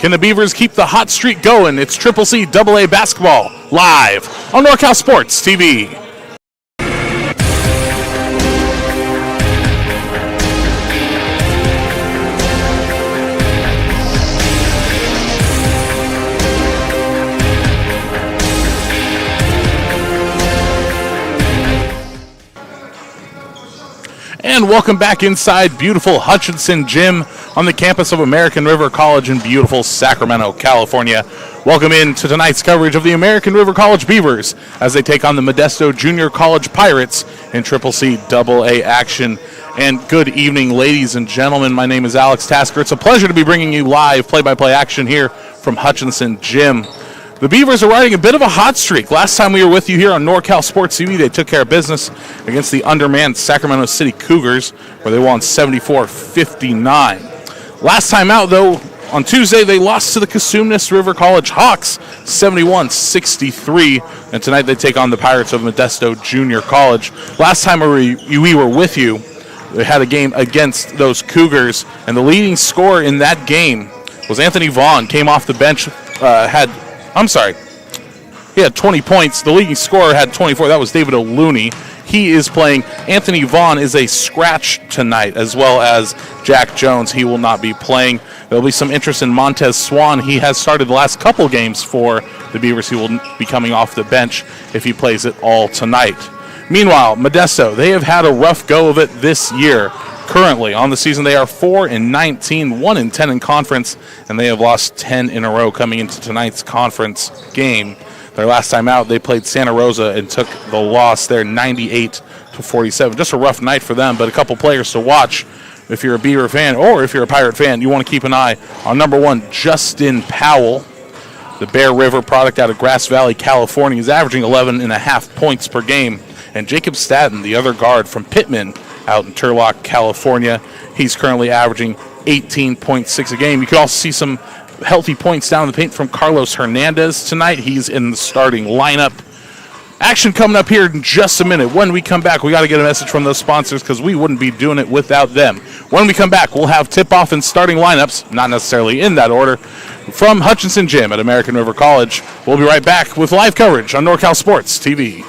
Can the Beavers keep the hot streak going? It's Triple C AA Basketball live on NorCal Sports TV. And welcome back inside beautiful Hutchinson Gym on the campus of American River College in beautiful Sacramento, California. Welcome in to tonight's coverage of the American River College Beavers as they take on the Modesto Junior College Pirates in Triple C AA action. And good evening, ladies and gentlemen. My name is Alex Tasker. It's a pleasure to be bringing you live play-by-play action here from Hutchinson Gym. The Beavers are riding a bit of a hot streak. Last time we were with you here on NorCal Sports TV, they took care of business against the undermanned Sacramento City Cougars, where they won 74-59. Last time out, though, on Tuesday, they lost to the Cosumnes River College Hawks, 71-63. And tonight they take on the Pirates of Modesto Junior College. Last time we were with you, they had a game against those Cougars, and the leading scorer in that game was Anthony Vaughn. Came off the bench, he had 20 points. The leading scorer had 24. That was David O'Looney. He is playing. Anthony Vaughn is a scratch tonight, as well as Jack Jones. He will not be playing. There will be some interest in Montez Swan. He has started the last couple games for the Beavers. He will be coming off the bench if he plays it all tonight. Meanwhile, Modesto, they have had a rough go of it this year. Currently, on the season, they are 4-19, 1-10 in conference, and they have lost 10 in a row coming into tonight's conference game. Their last time out, they played Santa Rosa and took the loss there 98-47. Just a rough night for them, but a couple players to watch. If you're a Beaver fan or if you're a Pirate fan, you want to keep an eye on number 1, Justin Powell. The Bear River product out of Grass Valley, California, is averaging 11.5 points per game. And Jacob Staten, the other guard from Pittman out in Turlock, California, he's currently averaging 18.6 a game. You can also see some healthy points down in the paint from Carlos Hernandez tonight. He's in the starting lineup. Action coming up here in just a minute. When we come back, we got to get a message from those sponsors because we wouldn't be doing it without them. When we come back, we'll have tip-off and starting lineups, not necessarily in that order, from Hutchinson Gym at American River College. We'll be right back with live coverage on NorCal Sports TV.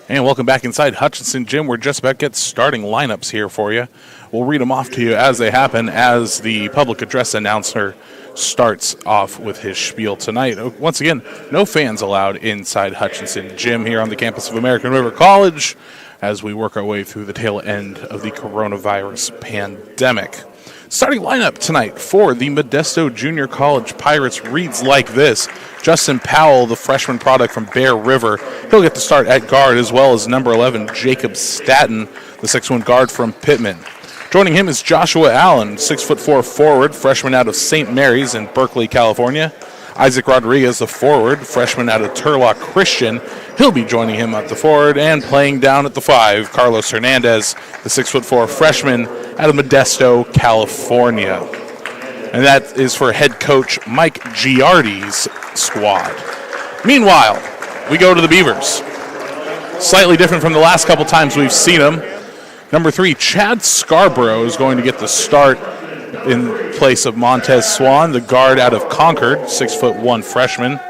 And welcome back inside Hutchinson Gym. We're just about to get starting lineups here for you. We'll read them off to you as they happen as the public address announcer starts off with his spiel tonight. Once again, no fans allowed inside Hutchinson Gym here on the campus of American River College as we work our way through the tail end of the coronavirus pandemic. Starting lineup tonight for the Modesto Junior College Pirates reads like this. Justin Powell, the freshman product from Bear River, he'll get to start at guard, as well as number 11, Jacob Staten, the 6'1" guard from Pittman. Joining him is Joshua Allen, 6'4" forward, freshman out of St. Mary's in Berkeley, California. Isaac Rodriguez, the forward, freshman out of Turlock Christian. He'll be joining him at the forward, and playing down at the 5, Carlos Hernandez, the 6'4" freshman out of Modesto, California. And that is for head coach Mike Giardi's squad. Meanwhile, we go to the Beavers. Slightly different from the last couple times we've seen them. Number 3, Chad Scarborough is going to get the start in place of Montez Swan, the guard out of Concord, 6'1" freshman.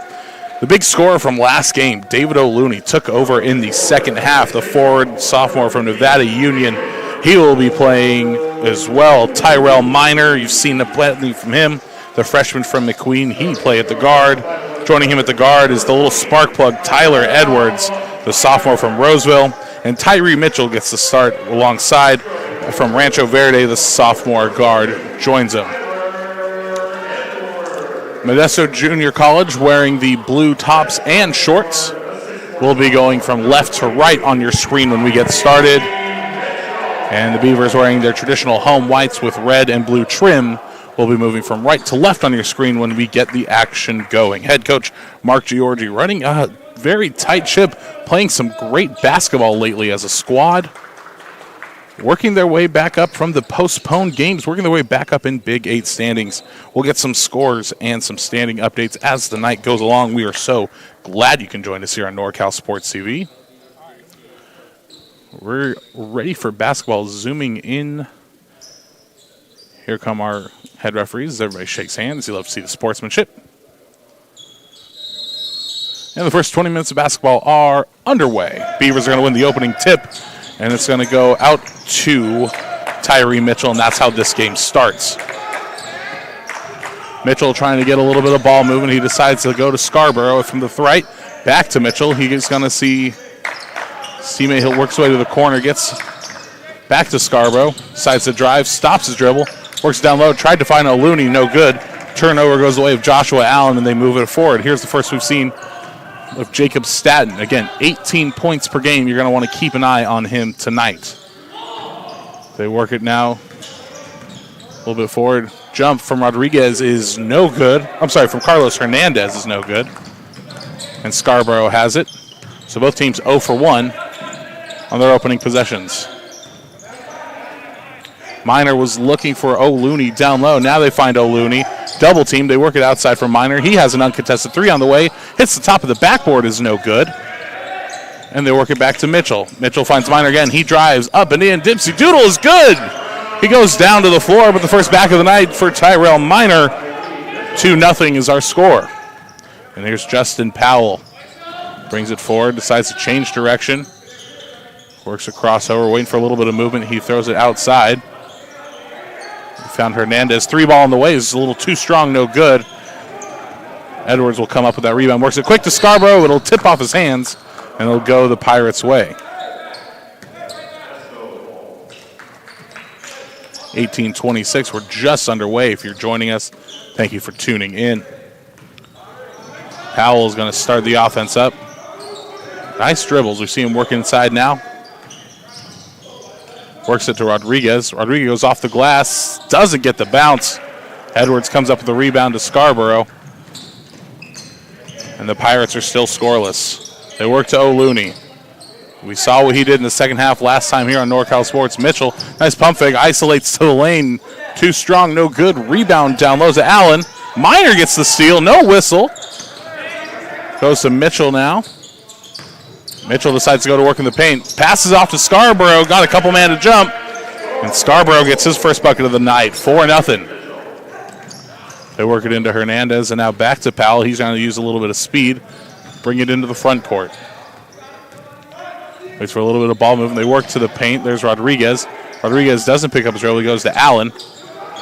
The big scorer from last game, David O'Looney, took over in the second half. The forward sophomore from Nevada Union, he will be playing as well. Tyrell Minor, you've seen the plenty from him. The freshman from McQueen, he play at the guard. Joining him at the guard is the little spark plug, Tyler Edwards, the sophomore from Roseville. And Tyree Mitchell gets the start alongside from Rancho Verde, the sophomore guard, joins him. Modesto Junior College wearing the blue tops and shorts. We'll be going from left to right on your screen when we get started. And the Beavers wearing their traditional home whites with red and blue trim. We'll be moving from right to left on your screen when we get the action going. Head coach Mark Giorgi running a very tight ship, playing some great basketball lately as a squad. Working their way back up from the postponed games, working their way back up in Big 8 standings. We'll get some scores and some standing updates as the night goes along. We are so glad you can join us here on NorCal Sports TV. We're ready for basketball, zooming in. Here come our Head referees, everybody shakes hands. You love to see the sportsmanship. And the first 20 minutes of basketball are underway. Beavers are going to win the opening tip, and it's going to go out to Tyree Mitchell, and that's how this game starts. Mitchell trying to get a little bit of ball movement. He decides to go to Scarborough from the right. Back to Mitchell. He's going to see teammate. He'll work his way to the corner. Gets back to Scarborough. Decides to drive. Stops his dribble. Works down low. Tried to find O'Looney. No good. Turnover goes the way of Joshua Allen, and they move it forward. Here's the first we've seen of Jacob Staten. Again, 18 points per game. You're going to want to keep an eye on him tonight. They work it now. A little bit forward. Jump from Rodriguez is no good. I'm sorry, from Carlos Hernandez is no good. And Scarborough has it. So both teams 0 for 1 on their opening possessions. Minor was looking for O'Looney down low. Now they find O'Looney. Double team. They work it outside from Minor. He has an uncontested three on the way. Hits the top of the backboard is no good. And they work it back to Mitchell. Mitchell finds Minor again. He drives up and in. Dipsy Doodle is good. He goes down to the floor, but the first back of the night for Tyrell Minor. 2-0 is our score. And here's Justin Powell. Brings it forward, decides to change direction. Works a crossover, waiting for a little bit of movement. He throws it outside. He found Hernandez. 3-ball on the way. Is a little too strong, no good. Edwards will come up with that rebound. Works it quick to Scarborough. It'll tip off his hands, and it'll go the Pirates' way. 18:26. We're just underway. If you're joining us, thank you for tuning in. Powell is going to start the offense up. Nice dribbles. We see him work inside now. Works it to Rodriguez. Rodriguez goes off the glass. Doesn't get the bounce. Edwards comes up with the rebound to Scarborough. And the Pirates are still scoreless. They work to O'Looney. We saw what he did in the second half last time here on NorCal Sports. Mitchell, nice pump fake, isolates to the lane. Too strong, no good. Rebound down low to Allen. Minor gets the steal, no whistle. Goes to Mitchell now. Mitchell decides to go to work in the paint. Passes off to Scarborough, got a couple man to jump. And Scarborough gets his first bucket of the night, 4-0. They work it into Hernandez, and now back to Powell. He's going to use a little bit of speed, bring it into the front court. Waits for a little bit of ball movement. They work to the paint. There's Rodriguez. Rodriguez doesn't pick up his dribble. He goes to Allen.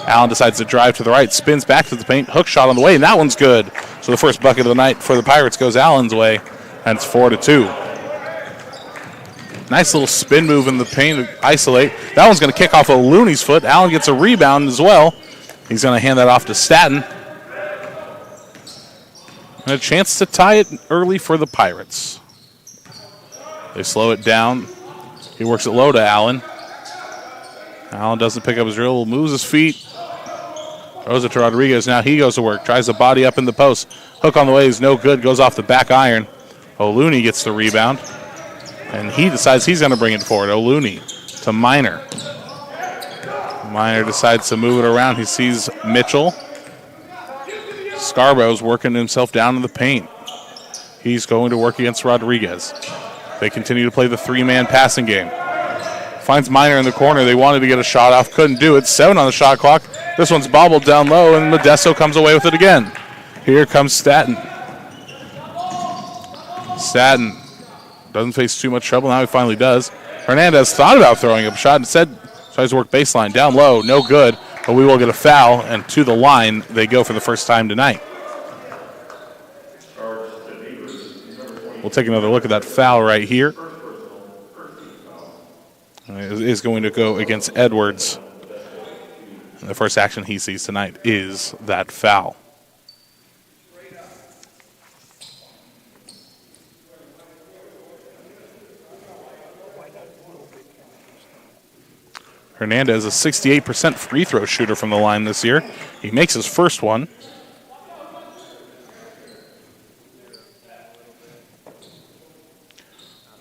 Allen decides to drive to the right, spins back to the paint, hook shot on the way, and that one's good. So the first bucket of the night for the Pirates goes Allen's way, and it's 4-2. Nice little spin move in the paint to isolate. That one's going to kick off O'Looney's foot. Allen gets a rebound as well. He's going to hand that off to Staten. And a chance to tie it early for the Pirates. They slow it down. He works it low to Allen. Allen doesn't pick up his dribble, moves his feet. Throws it to Rodriguez. Now he goes to work. Tries to body up in the post. Hook on the way is no good. Goes off the back iron. O'Looney gets the rebound. And he decides he's going to bring it forward. O'Looney to Minor. Minor decides to move it around. He sees Mitchell. Scarborough's working himself down in the paint. He's going to work against Rodriguez. They continue to play the three-man passing game. Finds Minor in the corner. They wanted to get a shot off. Couldn't do it. 7 on the shot clock. This one's bobbled down low, and Modesto comes away with it again. Here comes Staten. Staten doesn't face too much trouble. Now he finally does. Hernandez thought about throwing up a shot. Instead, tries to work baseline. Down low. No good. But we will get a foul, and to the line they go for the first time tonight. We'll take another look at that foul right here. It is going to go against Edwards. And the first action he sees tonight is that foul. Hernandez is a 68% free throw shooter from the line this year. He makes his first one.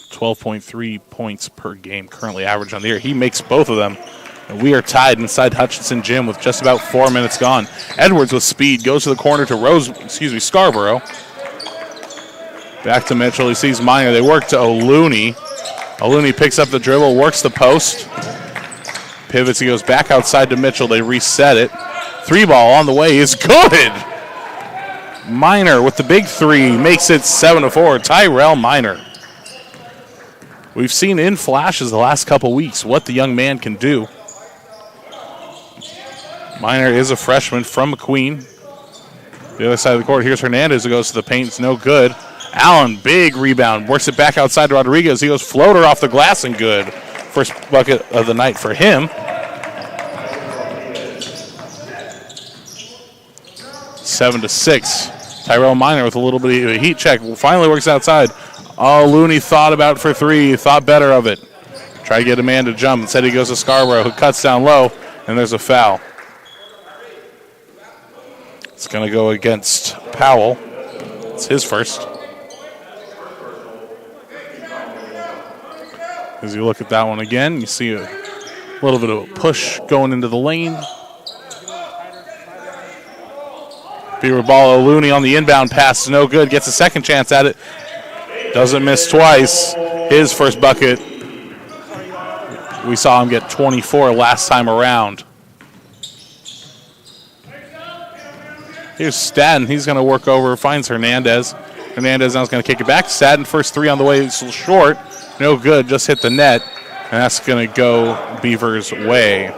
.3 points per game currently average on the year. He makes both of them. And we are tied inside Hutchinson Gym with just about 4 minutes gone. Edwards with speed goes to the corner to Scarborough. Back to Mitchell. He sees Minor. They work to O'Looney. O'Looney picks up the dribble, works the post. Pivots. He goes back outside to Mitchell. They reset it. Three ball on the way is good. Minor with the big three makes it 7-4. Tyrell Minor. We've seen in flashes the last couple weeks what the young man can do. Minor is a freshman from McQueen. The other side of the court, here's Hernandez who goes to the paint. It's no good. Allen, big rebound. Works it back outside to Rodriguez. He goes floater off the glass and good. First bucket of the night for him. 7-6. Tyrell Minor with a little bit of a heat check. Finally works outside. Oh, Looney thought about for three. Thought better of it. Tried to get a man to jump. Instead he goes to Scarborough, who cuts down low, and there's a foul. It's going to go against Powell. It's his first. As you look at that one again, you see a little bit of a push going into the lane. Beaver ball, Looney on the inbound pass is no good. Gets a second chance at it. Doesn't miss twice. His first bucket. We saw him get 24 last time around. Here's Staten. He's going to work over, finds Hernandez. Hernandez now is going to kick it back. Staten, first three on the way. It's short. No good. Just hit the net. And that's going to go Beavers' way.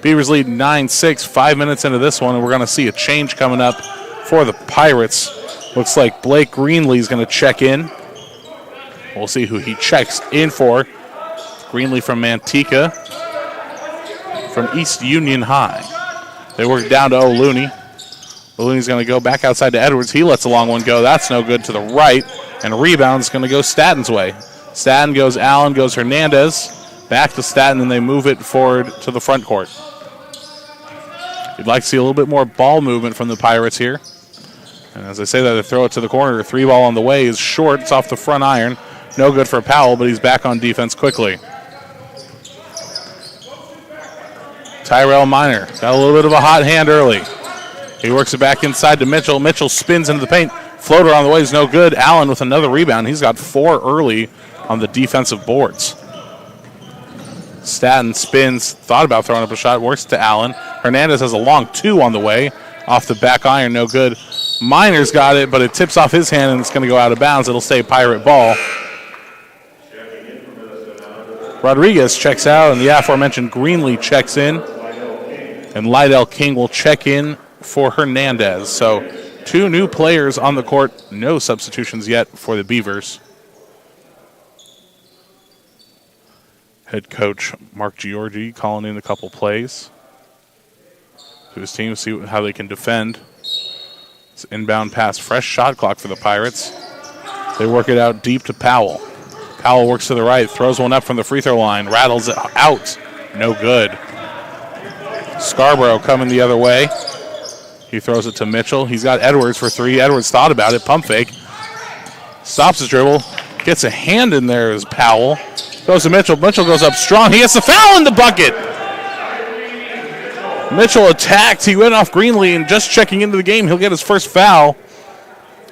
Beavers lead 9-6, 5 minutes into this one, and we're going to see a change coming up for the Pirates. Looks like Blake Greenlee is going to check in. We'll see who he checks in for. Greenlee from Manteca, from East Union High. They work down to O'Looney. O'Looney's going to go back outside to Edwards. He lets a long one go. That's no good to the right. And rebound's going to go Staten's way. Staten goes Allen, goes Hernandez. Back to Staten, and they move it forward to the front court. You'd like to see a little bit more ball movement from the Pirates here. And as I say that, they throw it to the corner. The three ball on the way is short. It's off the front iron. No good for Powell, but he's back on defense quickly. Tyrell Minor got a little bit of a hot hand early. He works it back inside to Mitchell. Mitchell spins into the paint. Floater on the way is no good. Allen with another rebound. He's got 4 early on the defensive boards. Staten spins, thought about throwing up a shot, works to Allen. Hernandez has a long 2 on the way. Off the back iron, no good. Minor's got it, but it tips off his hand and it's going to go out of bounds. It'll stay Pirate ball. Rodriguez checks out, and the aforementioned Greenlee checks in. And Lydell King will check in for Hernandez. So 2 new players on the court. No substitutions yet for the Beavers. Head coach Mark Giorgi calling in a couple plays to his team, see how they can defend. It's inbound pass, fresh shot clock for the Pirates. They work it out deep to Powell. Powell works to the right, throws one up from the free throw line, rattles it out. No good. Scarborough coming the other way. He throws it to Mitchell. He's got Edwards for 3. Edwards thought about it, pump fake. Stops his dribble, gets a hand in there as Powell. Goes to Mitchell. Mitchell goes up strong. He gets the foul in the bucket. Mitchell attacked. He went off Greenlee, and just checking into the game, he'll get his first foul.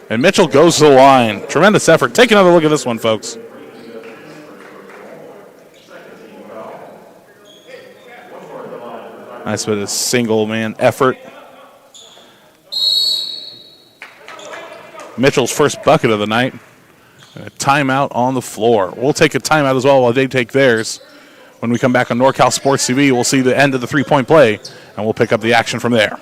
And Mitchell goes to the line. Tremendous effort. Take another look at this one, folks. Nice bit of single-man effort. Mitchell's first bucket of the night. A timeout on the floor. We'll take a timeout as well while they take theirs. When we come back on NorCal Sports TV, we'll see the end of the three-point play, and we'll pick up the action from there.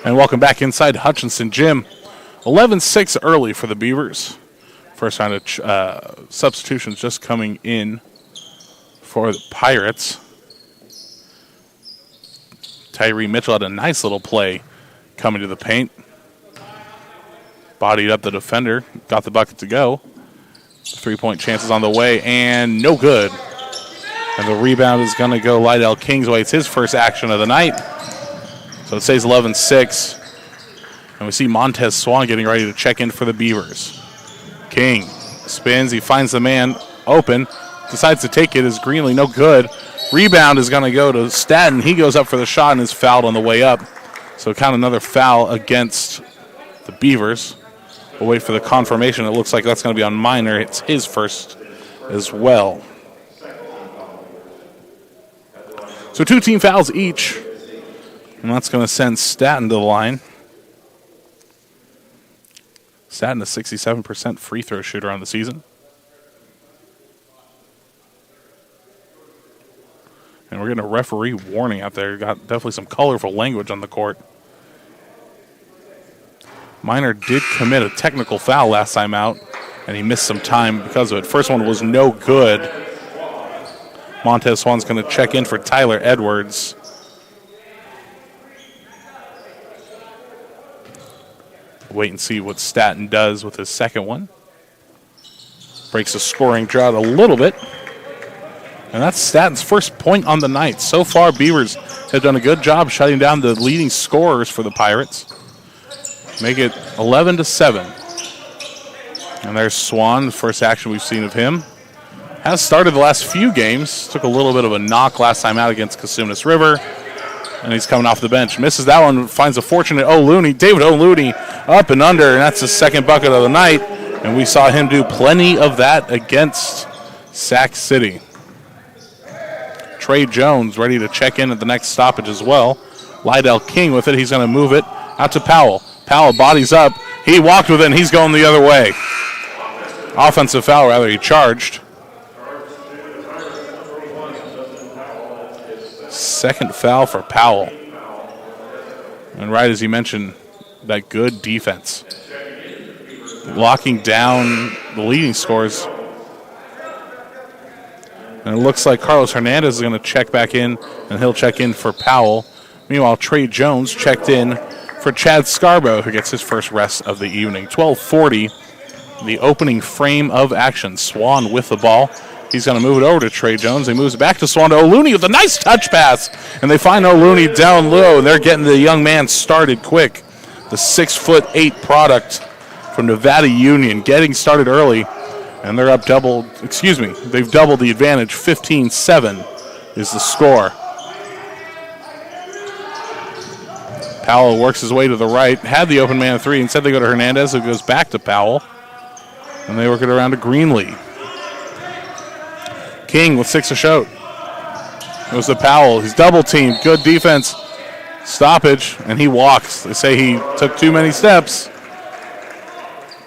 And welcome back inside Hutchinson Gym. 11-6 early for the Beavers. First round of substitutions just coming in for the Pirates. Tyree Mitchell had a nice little play coming to the paint. Bodied up the defender, got the bucket to go. 3-point chances on the way, and no good. And the rebound is going to go Lydell King's way. It's his first action of the night. So it stays 11-6. And we see Montez Swan getting ready to check in for the Beavers. King spins. He finds the man open. Decides to take it. Is Greenlee no good. Rebound is going to go to Staten. He goes up for the shot and is fouled on the way up. So count another foul against the Beavers. We'll wait for the confirmation. It looks like that's going to be on Minor. It's his first as well. So 2 team fouls each. And that's going to send Staten to the line. Staten, a 67% free throw shooter on the season. And we're getting a referee warning out there. Got definitely some colorful language on the court. Minor did commit a technical foul last time out, and he missed some time because of it. First one was no good. Montez Swan's going to check in for Tyler Edwards. Wait and see what Staten does with his second one. Breaks the scoring drought a little bit. And that's Staten's first point on the night. So far, Beavers have done a good job shutting down the leading scorers for the Pirates. Make it 11-7. And there's Swan, the first action we've seen of him. Has started the last few games. Took a little bit of a knock last time out against Cosumnes River. And he's coming off the bench. Misses that one, finds a fortunate O'Looney. David O'Looney up and under, and that's his second bucket of the night. And we saw him do plenty of that against Sac City. Trey Jones ready to check in at the next stoppage as well. Lydell King with it. He's going to move it out to Powell. Powell bodies up. He walked with it, and he's going the other way. Offensive foul, rather. He charged. Second foul for Powell. And right as you mentioned, that good defense. Locking down the leading scores. And it looks like Carlos Hernandez is going to check back in, and he'll check in for Powell. Meanwhile, Trey Jones checked in for Chad Scarborough, who gets his first rest of the evening. 12:40, the opening frame of action. Swan with the ball. He's going to move it over to Trey Jones. He moves it back to Swan to O'Looney with a nice touch pass. And they find O'Looney down low. They're getting the young man started quick. The 6'8" product from Nevada Union getting started early. And they're up they've doubled the advantage. 15-7 is the score. Powell works his way to the right. Had the open man of three. Instead they go to Hernandez, who goes back to Powell. And they work it around to Greenlee. King with 6 to shoot. Goes to Powell. He's double teamed. Good defense. Stoppage. And he walks. They say he took too many steps.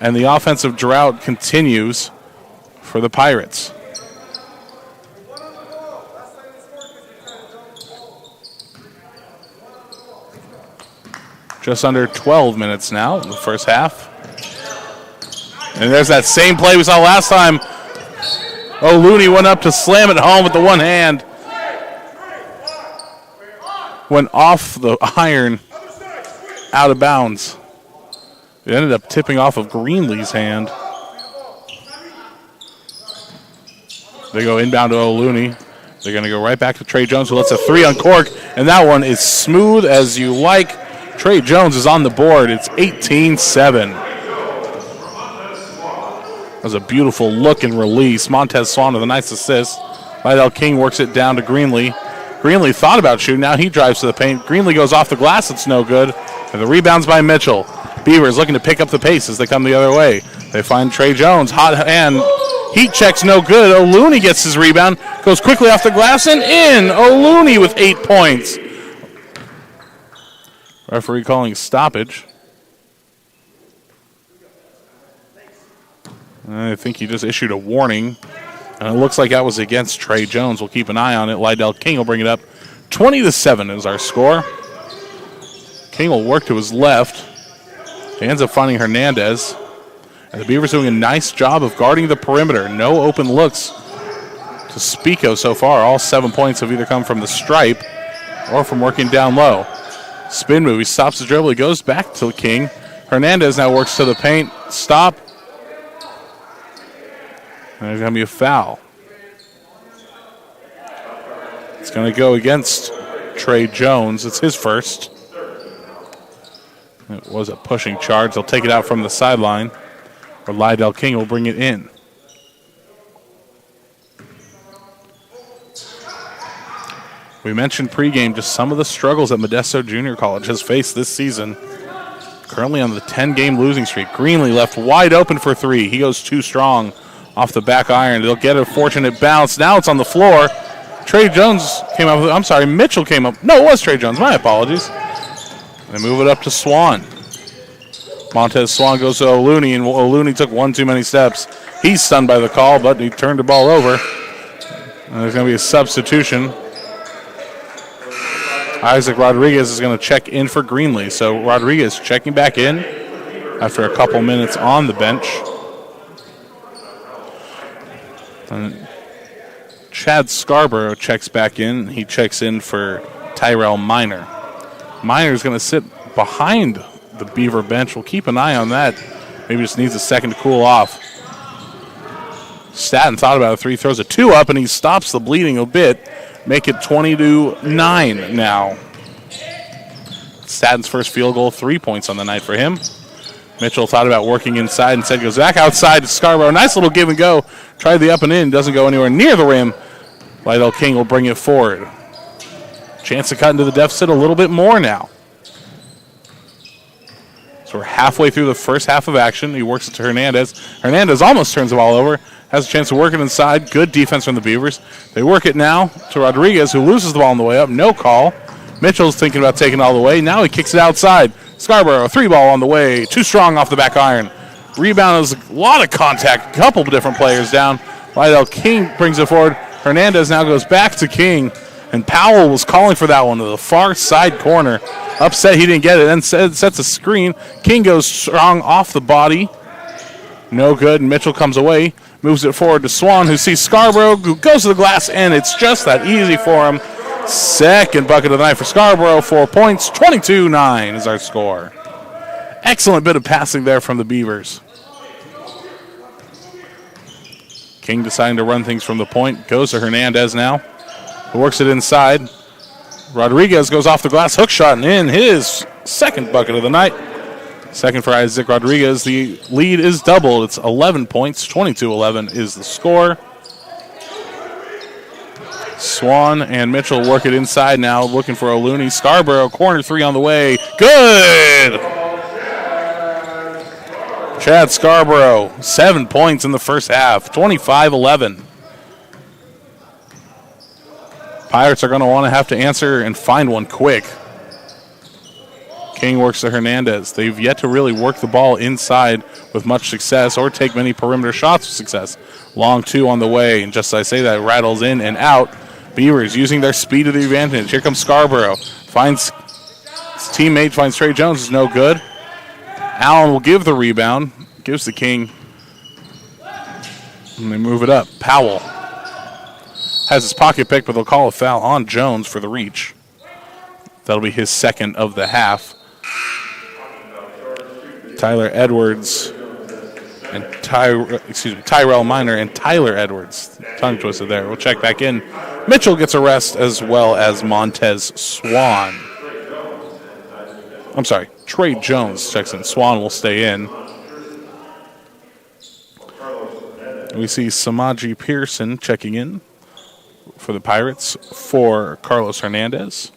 And the offensive drought continues for the Pirates. Just under 12 minutes now in the first half. And there's that same play we saw last time. O'Looney went up to slam it home with the one hand. Went off the iron, out of bounds. It ended up tipping off of Greenlee's hand. They go inbound to O'Looney. They're going to go right back to Trey Jones, who lets a three uncork, and that one is smooth as you like. Trey Jones is on the board. It's 18-7. That was a beautiful look and release. Montez Swan with a nice assist. Lydell King works it down to Greenlee. Greenlee thought about shooting. Now he drives to the paint. Greenlee goes off the glass. It's no good. And the rebound's by Mitchell. Beavers looking to pick up the pace as they come the other way. They find Trey Jones. Hot hand. Heat check's no good. O'Looney gets his rebound. Goes quickly off the glass and in. O'Looney with 8 points. Referee calling stoppage. I think he just issued a warning. And it looks like that was against Trey Jones. We'll keep an eye on it. Lydell King will bring it up. 20-7 is our score. King will work to his left. He ends up finding Hernandez. And the Beavers doing a nice job of guarding the perimeter. No open looks to speak of so far. All 7 points have either come from the stripe or from working down low. Spin move. He stops the dribble. He goes back to King. Hernandez now works to the paint. Stop. And there's going to be a foul. It's going to go against Trey Jones. It's his first. It was a pushing charge. They'll take it out from the sideline, or Lydell King will bring it in. We mentioned pregame just some of the struggles that Modesto Junior College has faced this season. Currently on the 10-game losing streak. Greenlee left wide open for three. He goes too strong off the back iron. They'll get a fortunate bounce. Now it's on the floor. Trey Jones came up with, I'm sorry, Mitchell came up. No, it was Trey Jones. My apologies. They move it up to Swan. Montez Swan goes to O'Looney, and O'Looney took one too many steps. He's stunned by the call, but he turned the ball over. And there's going to be a substitution. Isaac Rodriguez is going to check in for Greenlee. So Rodriguez checking back in after a couple minutes on the bench. And Chad Scarborough checks back in. He checks in for Tyrell Minor. Minor's going to sit behind the Beaver bench. We'll keep an eye on that. Maybe just needs a second to cool off. Staten thought about a three, throws a two up, and he stops the bleeding a bit. Make it 20-9 now. Staten's first field goal, 3 points on the night for him. Mitchell thought about working inside, instead goes back outside to Scarborough. Nice little give and go. Tried the up and in, doesn't go anywhere near the rim. Lydell King will bring it forward. Chance to cut into the deficit a little bit more now. So we're halfway through the first half of action. He works it to Hernandez. Hernandez almost turns the ball over. Has a chance to work it inside. Good defense from the Beavers. They work it now to Rodriguez, who loses the ball on the way up. No call. Mitchell's thinking about taking it all the way. Now he kicks it outside. Scarborough, three ball on the way. Too strong off the back iron. Rebound is a lot of contact. A couple different players down. Lydell King brings it forward. Hernandez now goes back to King. And Powell was calling for that one to the far side corner. Upset he didn't get it. Then sets a screen. King goes strong off the body. No good. And Mitchell comes away. Moves it forward to Swan, who sees Scarborough, who goes to the glass, and it's just that easy for him. Second bucket of the night for Scarborough, 4 points. 22-9 is our score. Excellent bit of passing there from the Beavers. King deciding to run things from the point. Goes to Hernandez now, who works it inside. Rodriguez goes off the glass, hook shot, and in his second bucket of the night. Second for Isaac Rodriguez. The lead is doubled. It's 11 points. 22-11 is the score. Swan and Mitchell work it inside now, looking for O'Looney. Scarborough, corner three on the way. Good! Chad Scarborough, 7 points in the first half. 25-11. Pirates are going to want to have to answer and find one quick. King works to Hernandez. They've yet to really work the ball inside with much success or take many perimeter shots with success. Long two on the way, and just as I say that, rattles in and out. Beavers using their speed to the advantage. Here comes Scarborough. Finds his teammate, finds Trey Jones, is no good. Allen will give the rebound. Gives the King. And they move it up. Powell has his pocket pick, but they'll call a foul on Jones for the reach. That'll be his second of the half. Tyler Edwards and Tyrell Minor and Tyler Edwards. Tongue twisted there. We'll check back in. Mitchell gets a rest as well as Montez Swan. I'm sorry, Trey Jones checks in. Swan will stay in. We see Samaji Pearson checking in for the Pirates for Carlos Hernandez.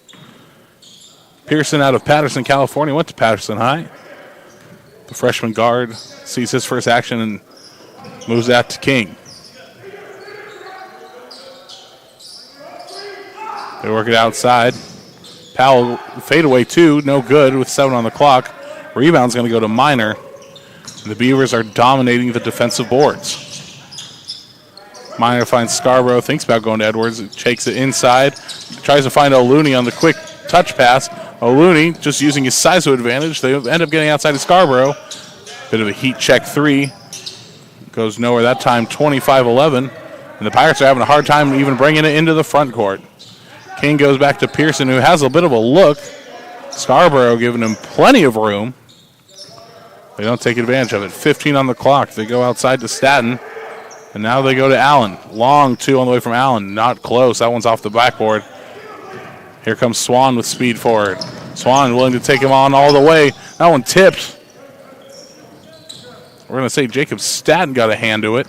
Pearson out of Patterson, California, went to Patterson High. The freshman guard sees his first action and moves that to King. They work it outside. Powell fadeaway two, no good with 7 on the clock. Rebound's going to go to Minor. The Beavers are dominating the defensive boards. Minor finds Scarborough, thinks about going to Edwards, shakes it inside, tries to find O'Looney on the quick touch pass. O'Looney just using his size to advantage. They end up getting outside of Scarborough. Bit of a heat check three. Goes nowhere that time, 25-11. And the Pirates are having a hard time even bringing it into the front court. King goes back to Pearson, who has a bit of a look. Scarborough giving him plenty of room. They don't take advantage of it. 15 on the clock. They go outside to Staten. And now they go to Allen. Long two on the way from Allen. Not close. That one's off the backboard. Here comes Swan with speed forward. Swan willing to take him on all the way. That one tipped. We're going to say Jacob Staten got a hand to it.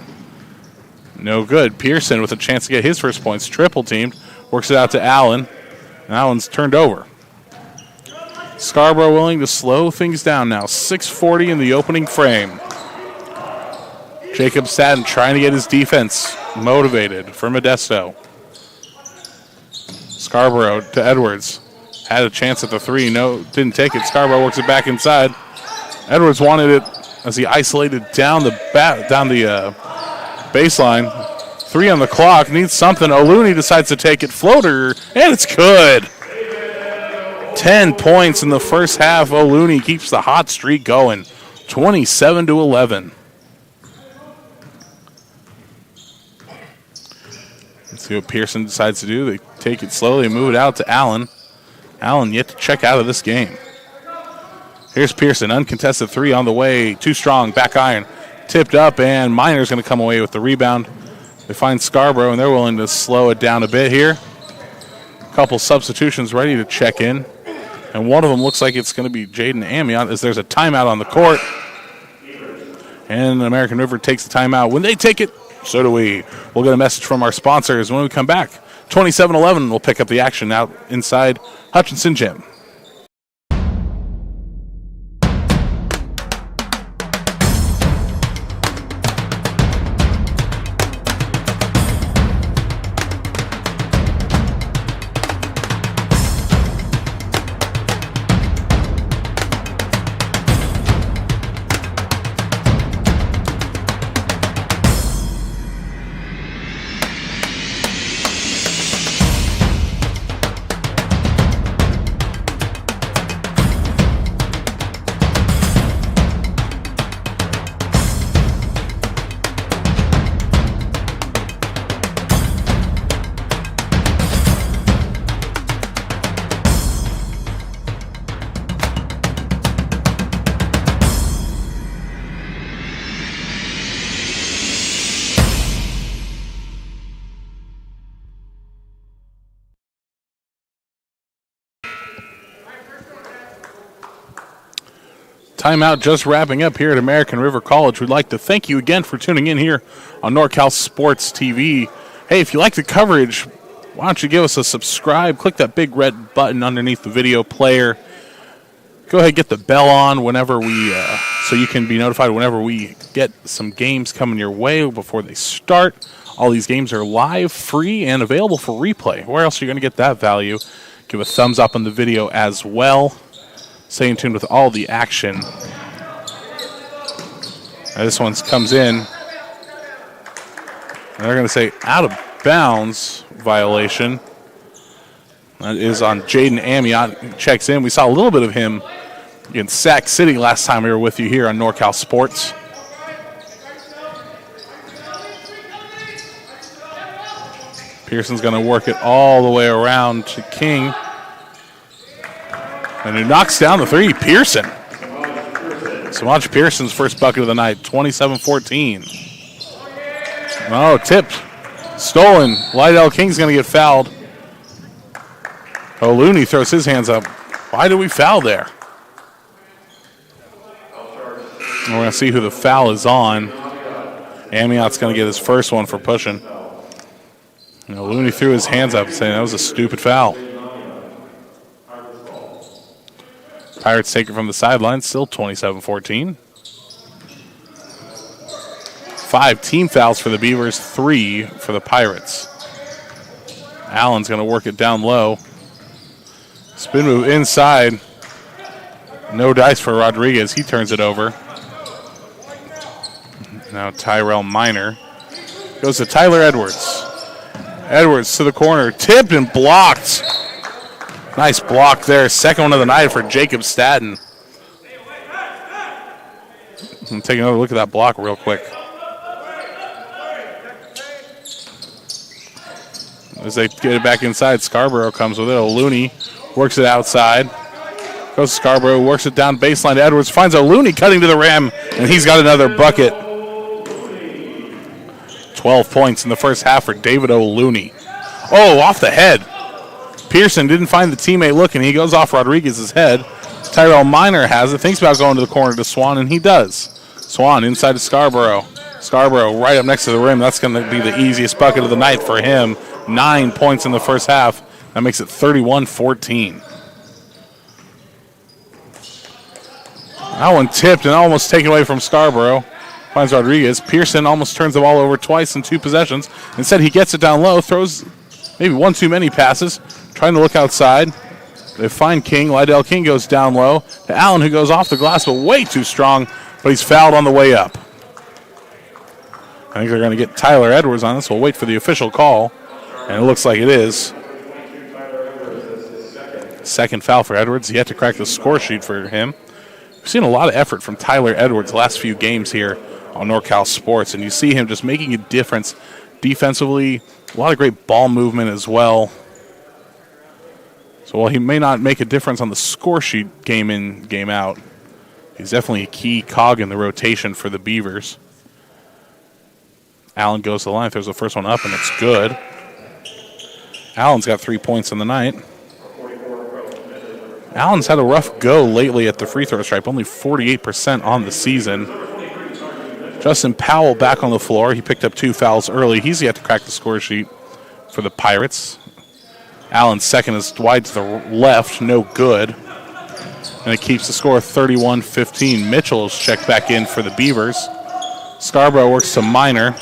No good. Pearson with a chance to get his first points. Triple teamed. Works it out to Allen. And that one's turned over. Scarborough willing to slow things down now. 6:40 in the opening frame. Jacob Staten trying to get his defense motivated for Modesto. Scarborough to Edwards. Had a chance at the three. No, didn't take it. Scarborough works it back inside. Edwards wanted it as he isolated down the baseline. 3 on the clock. Needs something. O'Looney decides to take it. Floater. And it's good. 10 points in the first half. O'Looney keeps the hot streak going. 27-11. Let's see what Pearson decides to do. They take it slowly and move it out to Allen. Allen yet to check out of this game. Here's Pearson. Uncontested 3 on the way. Too strong. Back iron. Tipped up, and Minor's going to come away with the rebound. They find Scarborough, and they're willing to slow it down a bit here. A couple substitutions ready to check in. And one of them looks like it's going to be Jaden Amiot as there's a timeout on the court. And American River takes the timeout. When they take it, so do we. We'll get a message from our sponsors when we come back. 27-11 will pick up the action out inside Hutchinson Gym. Timeout just wrapping up here at American River College. We'd like to thank you again for tuning in here on NorCal Sports TV. Hey, if you like the coverage, why don't you give us a subscribe? Click that big red button underneath the video player. Go ahead and get the bell on whenever so you can be notified whenever we get some games coming your way before they start. All these games are live, free, and available for replay. Where else are you going to get that value? Give a thumbs up on the video as well. Stay in tune with all the action. This one comes in. And they're going to say out of bounds violation. That is on Jaden Amiot. Checks in. We saw a little bit of him in Sac City last time we were with you here on NorCal Sports. Pearson's going to work it all the way around to King. And who knocks down the three? Pearson. Samaj Pearson's first bucket of the night, 27-14. Oh, tipped. Stolen. Lydell King's going to get fouled. O'Looney throws his hands up. Why did we foul there? We're going to see who the foul is on. Amiot's going to get his first one for pushing. And O'Looney threw his hands up saying that was a stupid foul. Pirates take it from the sideline, still 27-14. 5 team fouls for the Beavers, 3 for the Pirates. Allen's going to work it down low. Spin move inside. No dice for Rodriguez. He turns it over. Now Tyrell Minor goes to Tyler Edwards. Edwards to the corner. Tipped and blocked. Nice block there. Second one of the night for Jacob Staten. I'm taking another look at that block real quick. As they get it back inside, Scarborough comes with it. O'Looney works it outside. Goes to Scarborough, works it down baseline to Edwards. Finds O'Looney cutting to the rim, and he's got another bucket. 12 points in the first half for David O'Looney. Oh, off the head. Pearson didn't find the teammate looking. He goes off Rodriguez's head. Tyrell Miner has it, thinks about going to the corner to Swan, and he does. Swan inside to Scarborough. Scarborough right up next to the rim. That's going to be the easiest bucket of the night for him. 9 points in the first half. That makes it 31-14. That one tipped and almost taken away from Scarborough. Finds Rodriguez. Pearson almost turns the ball over twice in 2 possessions. Instead, he gets it down low, throws maybe one too many passes, trying to look outside. They find King. Lydell King goes down low to Allen, who goes off the glass, but way too strong, but he's fouled on the way up. I think they're going to get Tyler Edwards on this. We'll wait for the official call, and it looks like it is. Second foul for Edwards. Yet to crack the score sheet for him. We've seen a lot of effort from Tyler Edwards the last few games here on NorCal Sports, and you see him just making a difference defensively. A lot of great ball movement as well. So while he may not make a difference on the score sheet game in, game out, he's definitely a key cog in the rotation for the Beavers. Allen goes to the line, throws the first one up, and it's good. Allen's got 3 points in the night. Allen's had a rough go lately at the free throw stripe, only 48% on the season. Justin Powell back on the floor. He picked up 2 fouls early. He's yet to crack the score sheet for the Pirates. Allen's second is wide to the left, no good. And it keeps the score 31-15. Mitchell's checked back in for the Beavers. Scarborough works to Minor.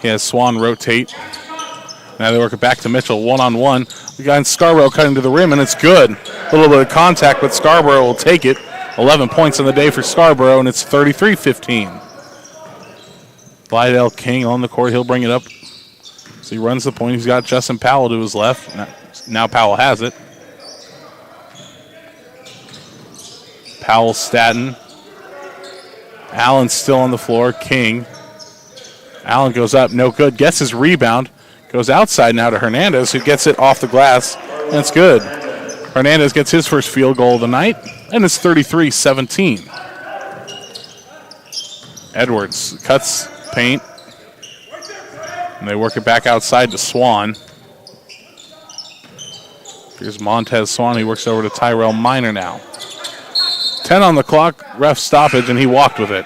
He has Swan rotate. Now they work it back to Mitchell, one-on-one. We got Scarborough cutting to the rim, and it's good. A little bit of contact, but Scarborough will take it. 11 points in the day for Scarborough, and it's 33-15. Lydell King on the court. He'll bring it up. So he runs the point. He's got Justin Powell to his left. Now Powell has it. Powell, Staten. Allen still on the floor. King. Allen goes up, no good. Gets his rebound. Goes outside now to Hernandez, who gets it off the glass. And it's good. Hernandez gets his first field goal of the night, and it's 33-17. Edwards cuts paint. And they work it back outside to Swan. Here's Montez Swan. He works over to Tyrell Minor now. 10 on the clock, ref stoppage, and he walked with it.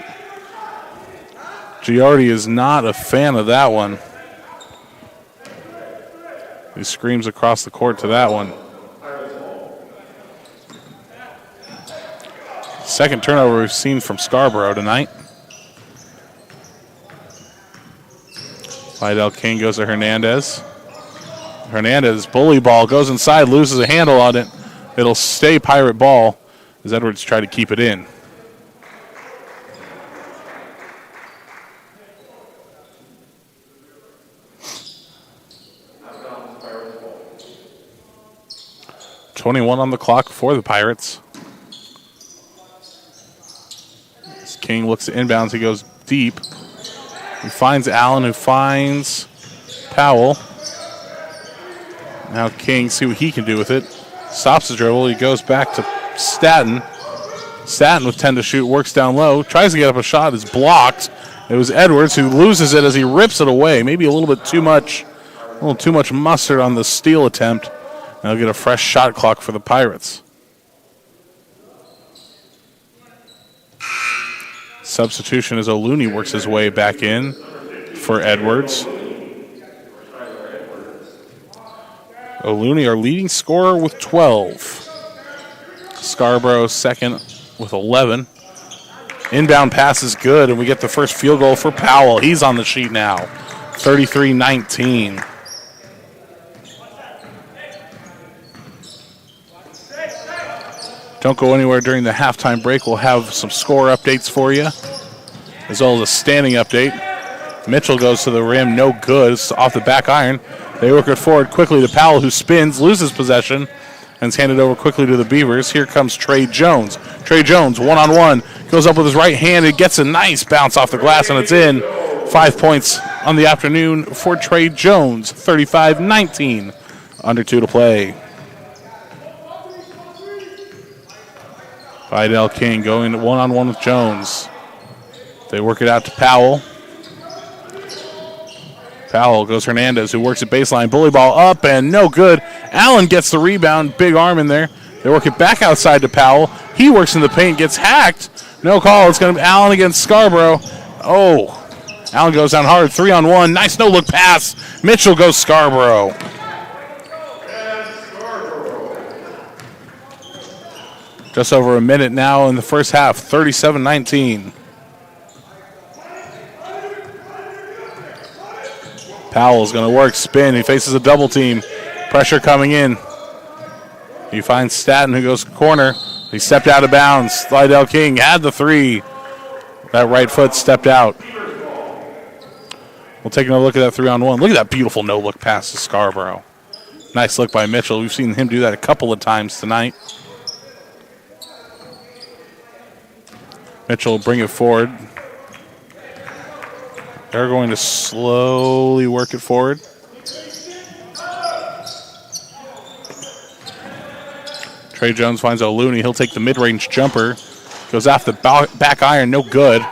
Giardi is not a fan of that one. He screams across the court to that one. Second turnover we've seen from Scarborough tonight. Lydell King goes to Hernandez. Hernandez, bully ball, goes inside, loses a handle on it. It'll stay Pirate ball as Edwards try to keep it in. .21 on the clock for the Pirates. As King looks to inbounds, he goes deep. He finds Allen, who finds Powell. Now King, see what he can do with it. Stops the dribble. He goes back to Staten. Staten with 10 to shoot, works down low, tries to get up a shot, is blocked. It was Edwards who loses it as he rips it away. Maybe a little bit too much, mustard on the steal attempt. And they'll get a fresh shot clock for the Pirates. Substitution as O'Looney works his way back in for Edwards. O'Looney, our leading scorer, with 12. Scarborough second with 11. Inbound pass is good, and we get the first field goal for Powell. He's on the sheet now. 33-19. Don't go anywhere during the halftime break. We'll have some score updates for you, as well as a standing update. Mitchell goes to the rim, no good. It's off the back iron. They work it forward quickly to Powell, who spins, loses possession, and it's handed over quickly to the Beavers. Here comes Trey Jones. Trey Jones, one-on-one, goes up with his right hand. It gets a nice bounce off the glass, and it's in. 5 points on the afternoon for Trey Jones. 35-19. Under 2 to play. Lydell King going one-on-one with Jones. They work it out to Powell. Foul goes Hernandez, who works at baseline. Bully ball up and no good. Allen gets the rebound. Big arm in there. They work it back outside to Powell. He works in the paint, gets hacked. No call. It's going to be Allen against Scarborough. Oh, Allen goes down hard. 3-on-1. Nice no-look pass. Mitchell goes Scarborough. Just over a minute now in the first half. 37-19. Powell's going to work spin. He faces a double team. Pressure coming in. He finds Staten, who goes corner. He stepped out of bounds. Slidell King had the three. That right foot stepped out. We'll take a look at that 3-on-1. Look at that beautiful no-look pass to Scarborough. Nice look by Mitchell. We've seen him do that a couple of times tonight. Mitchell will bring it forward. They're going to slowly work it forward. Trey Jones finds O'Looney. He'll take the mid-range jumper. Goes off the back iron, no good.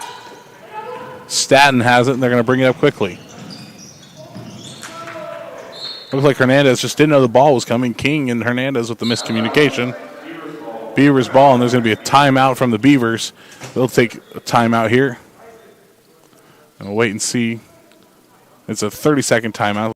Staten has it, and they're going to bring it up quickly. Looks like Hernandez just didn't know the ball was coming. King and Hernandez with the miscommunication. Beavers ball, and there's going to be a timeout from the Beavers. They'll take a timeout here. And we'll wait and see. It's a 30-second timeout.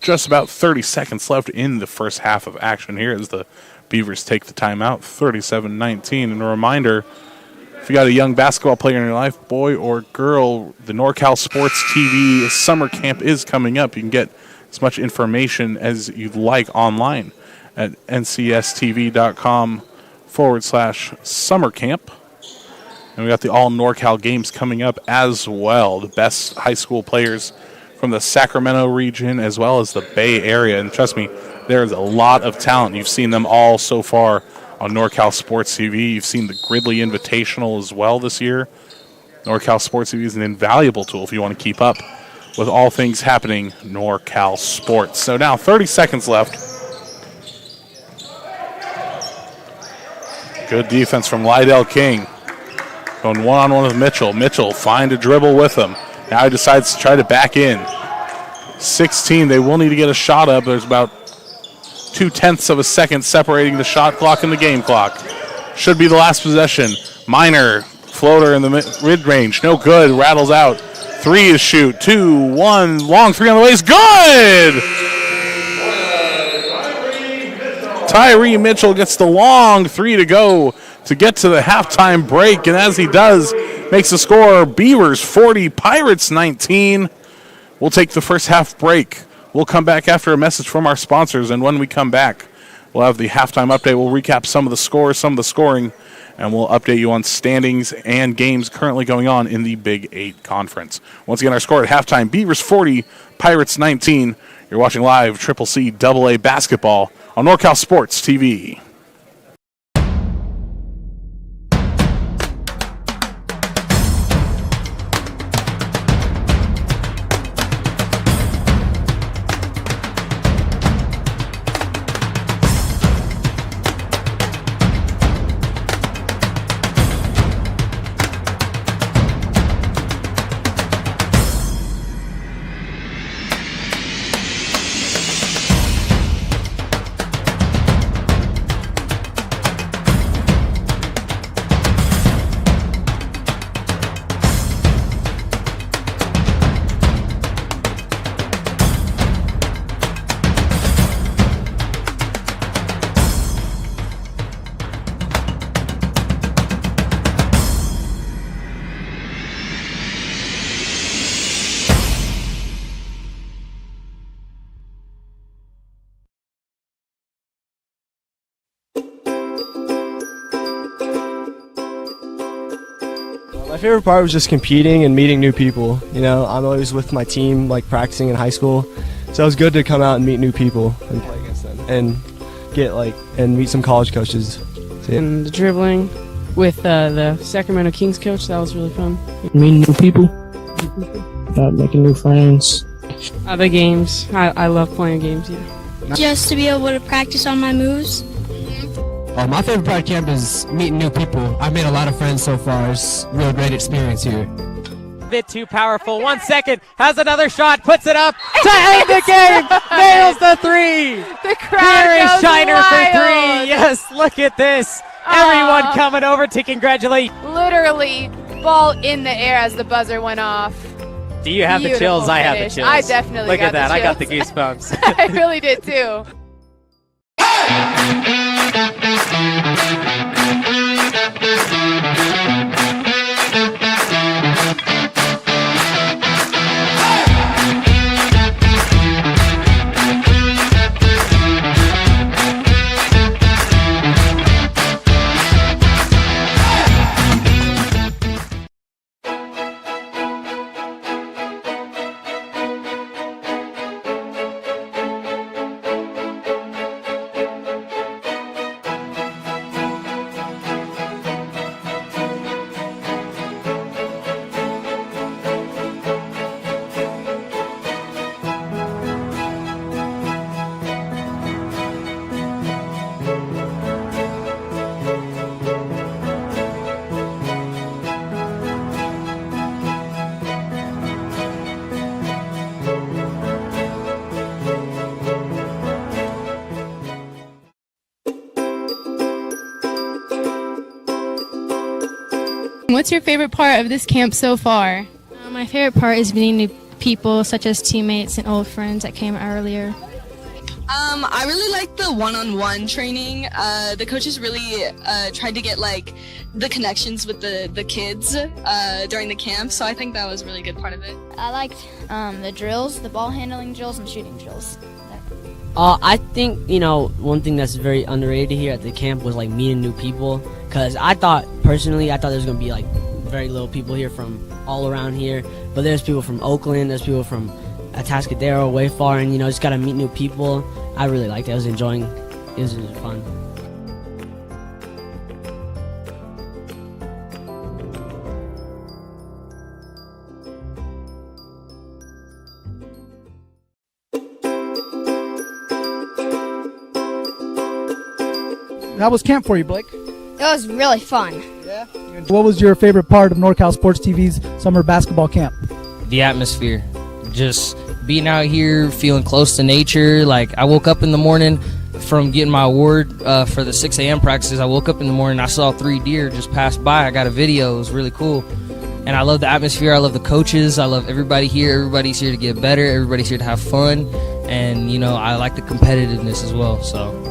Just about 30 seconds left in the first half of action here as the Beavers take the timeout, 37-19. And a reminder, if you got a young basketball player in your life, boy or girl, the NorCal Sports TV summer camp is coming up. You can get as much information as you'd like online at ncstv.com/summer camp. And we got the all NorCal games coming up as well. The best high school players from the Sacramento region as well as the Bay Area. And trust me, there's a lot of talent. You've seen them all so far on NorCal Sports TV. You've seen the Gridley Invitational as well this year. NorCal Sports TV is an invaluable tool if you want to keep up with all things happening NorCal Sports. So now 30 seconds left. Good defense from Lydell King. Going one-on-one with Mitchell. Mitchell find a dribble with him. Now he decides to try to back in. 16, they will need to get a shot up. There's about 0.2 of a second separating the shot clock and the game clock. Should be the last possession. Minor floater in the mid-range. No good. Rattles out. 3 is shoot. 2, 1. Long 3 on the way is good! Tyree Mitchell gets the long 3 to go to get to the halftime break. And as he does, makes the score Beavers 40, Pirates 19. We'll take the first half break. We'll come back after a message from our sponsors, and when we come back, we'll have the halftime update. We'll recap some of the scores, some of the scoring, and we'll update you on standings and games currently going on in the Big 8 Conference. Once again, our score at halftime, Beavers 40, Pirates 19. You're watching live Triple C AA basketball on NorCal Sports TV. My favorite part was just competing and meeting new people. You know, I'm always with my team, like practicing in high school, so it was good to come out and meet new people and play against them and get and meet some college coaches. And the dribbling with the Sacramento Kings coach, that was really fun. Meeting new people, making new friends. The games, I love playing games, yeah. Just to be able to practice on my moves. My favorite part of camp is meeting new people. I've made a lot of friends so far. It's a real great experience here. Bit too powerful. 1 second, has another shot, puts it up to end the game. Nails the three. The crowd Here is goes Shiner wild. for three. Yes, look at this. Everyone coming over to congratulate. Literally, ball in the air as the buzzer went off. Do you have the Beautiful chills? I have the finish. chills. I definitely look got at that. the I got the chills. goosebumps. I really did too. What's your favorite part of this camp so far? My favorite part is meeting new people, such as teammates and old friends that came earlier. I really like the one-on-one training. The coaches really tried to get like the connections with the kids during the camp, so I think that was a really good part of it. I liked the drills, the ball handling drills and shooting drills. I think, one thing that's very underrated here at the camp was like meeting new people. Because personally, I thought there was going to be like very little people here from all around here. But there's people from Oakland, there's people from Atascadero, way far, and just got to meet new people. I really liked it. I was enjoying it. It was really fun. How was camp for you, Blake? It was really fun. Yeah. What was your favorite part of NorCal Sports TV's summer basketball camp? The atmosphere. Just being out here, feeling close to nature. Like, I woke up in the morning from getting my award for the 6 a.m. practices. I woke up in the morning, I saw 3 deer just pass by. I got a video. It was really cool. And I love the atmosphere. I love the coaches. I love everybody here. Everybody's here to get better. Everybody's here to have fun. And, I like the competitiveness as well. So.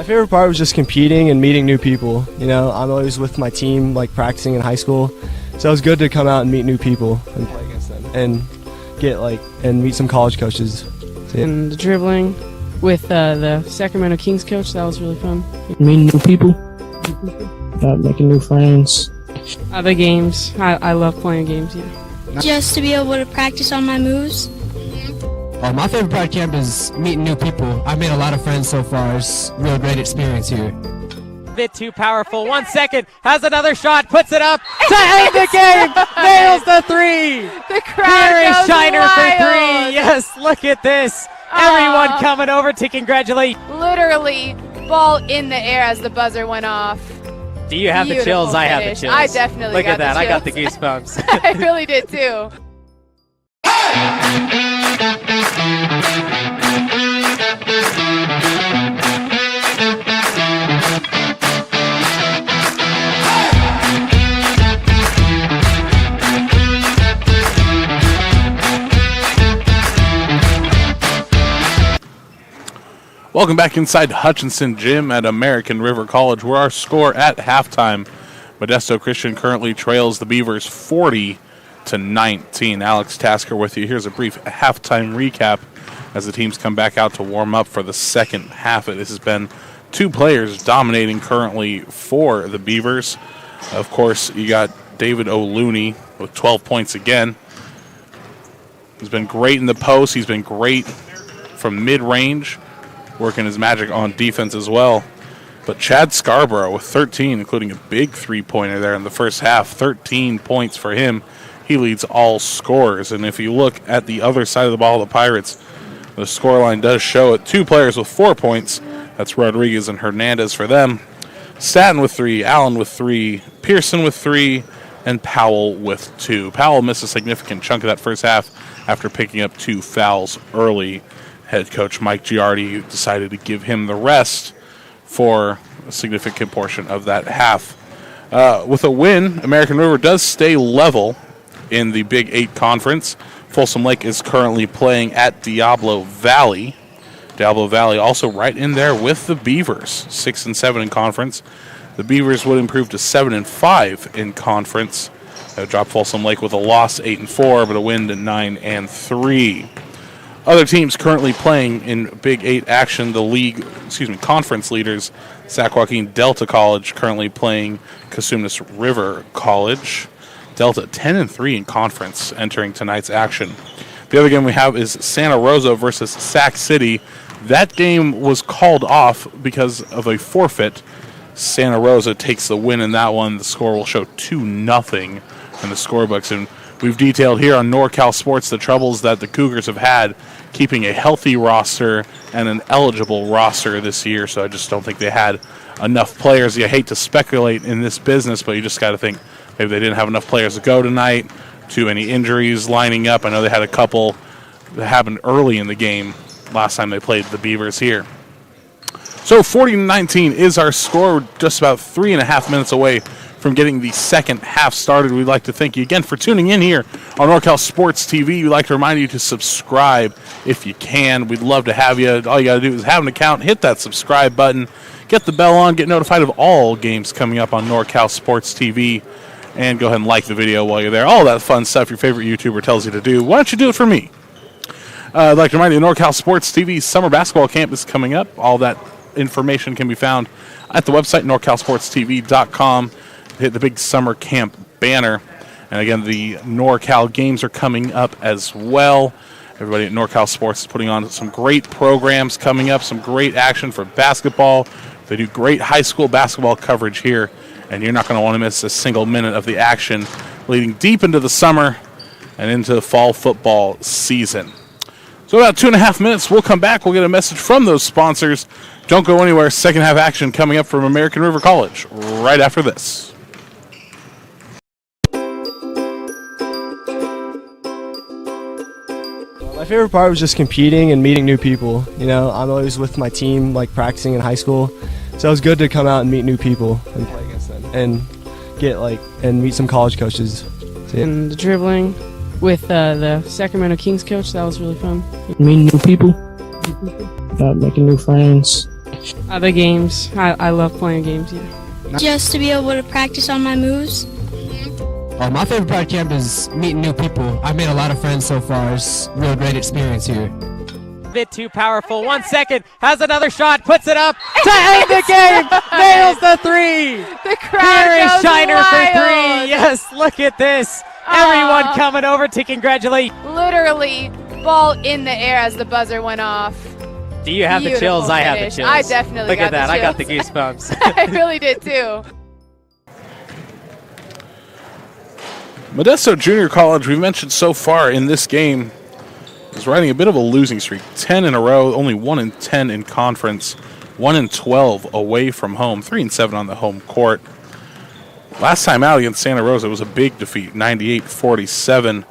My favorite part was just competing and meeting new people. You know, I'm always with my team, like practicing in high school, so it was good to come out and meet new people and play against them and and meet some college coaches. And the dribbling with the Sacramento Kings coach, that was really fun. Meeting new people, making new friends. The games, I love playing games. Yeah. Just to be able to practice on my moves. My favorite part of camp is meeting new people. I've made a lot of friends so far. It's a real great experience here. Bit too powerful. 1 second. Has another shot. Puts it up to end the game. Nails the three. The crowd Here is goes Shiner wild. for three. Yes, look at this. Everyone coming over to congratulate. Literally, ball in the air as the buzzer went off. Do you have the Beautiful chills? I have the finish. chills. I definitely Look got at that. the I got the chills. goosebumps. I really did too. Welcome back inside Hutchinson Gym at American River College, where our score at halftime, Modesto Christian currently trails the Beavers 40-19. Alex Tasker with you. Here's a brief halftime recap as the teams come back out to warm up for the second half. This has been two players dominating currently for the Beavers. Of course, you got David O'Looney with 12 points again. He's been great in the post. He's been great from mid-range, working his magic on defense as well. But Chad Scarborough with 13, including a big three-pointer there in the first half. 13 points for him. He leads all scorers. And if you look at the other side of the ball, the Pirates, the scoreline does show it. Two players with 4 points. That's Rodriguez and Hernandez for them. Staten with 3, Allen with 3, Pearson with 3, and Powell with 2. Powell missed a significant chunk of that first half after picking up 2 fouls early. Head coach Mike Giardi decided to give him the rest for a significant portion of that half. With a win, American River does stay level in the Big 8 Conference. Folsom Lake is currently playing at Diablo Valley. Diablo Valley also right in there with the Beavers, 6-7 in conference. The Beavers would improve to 7-5 in conference. Drop Folsom Lake with a loss, 8-4, but a win to 9-3. Other teams currently playing in Big 8 action, conference leaders, Sac Joaquin Delta College currently playing Cosumnes River College. Delta 10-3 in conference entering tonight's action. The other game we have is Santa Rosa versus Sac City. That game was called off because of a forfeit. Santa Rosa takes the win in that one. The score will show 2-0 in the scorebooks. And we've detailed here on NorCal Sports the troubles that the Cougars have had keeping a healthy roster and an eligible roster this year, so I just don't think they had enough players. You hate to speculate in this business, but you just got to think maybe they didn't have enough players to go tonight, too many injuries lining up. I know they had a couple that happened early in the game last time they played the Beavers here. So 40-19 is our score. We're just about 3.5 minutes away from getting the second half started. We'd like to thank you again for tuning in here on NorCal Sports TV. We'd like to remind you to subscribe if you can. We'd love to have you. All you got to do is have an account, hit that subscribe button, get the bell on, get notified of all games coming up on NorCal Sports TV, and go ahead and like the video while you're there. All that fun stuff your favorite YouTuber tells you to do. Why don't you do it for me? I'd like to remind you, NorCal Sports TV's summer basketball camp is coming up. All that information can be found at the website, norcalsportstv.com. Hit the big summer camp banner. And again, the NorCal games are coming up as well. Everybody at NorCal Sports is putting on some great programs coming up, some great action for basketball. They do great high school basketball coverage here, and you're not going to want to miss a single minute of the action leading deep into the summer and into the fall football season. So about 2.5 minutes, we'll come back. We'll get a message from those sponsors. Don't go anywhere. Second half action coming up from American River College right after this. My favorite part was just competing and meeting new people. You know, I'm always with my team, like practicing in high school, so it was good to come out and meet new people and play against them and and meet some college coaches. And the dribbling with the Sacramento Kings coach, that was really fun. Meeting new people, making new friends. The games. I love playing games, yeah. Just to be able to practice on my moves. My favorite part of camp is meeting new people. I've made a lot of friends so far. It's a real great experience here. Bit too powerful. 1 second. Has another shot. Puts it up to end the game. Nails the three. The crowd Here is goes Shiner wild. for three. Yes, look at this. Everyone coming over to congratulate. Literally, ball in the air as the buzzer went off. Do you have the Beautiful chills? I have the finish. chills. I definitely Look got at that. the I got the chills. goosebumps. I really did too. Modesto Junior College, we've mentioned so far in this game, is riding a bit of a losing streak. 10 in a row, only 1-10 in conference, 1-12 away from home, 3-7 on the home court. Last time out against Santa Rosa, it was a big defeat, 98-47.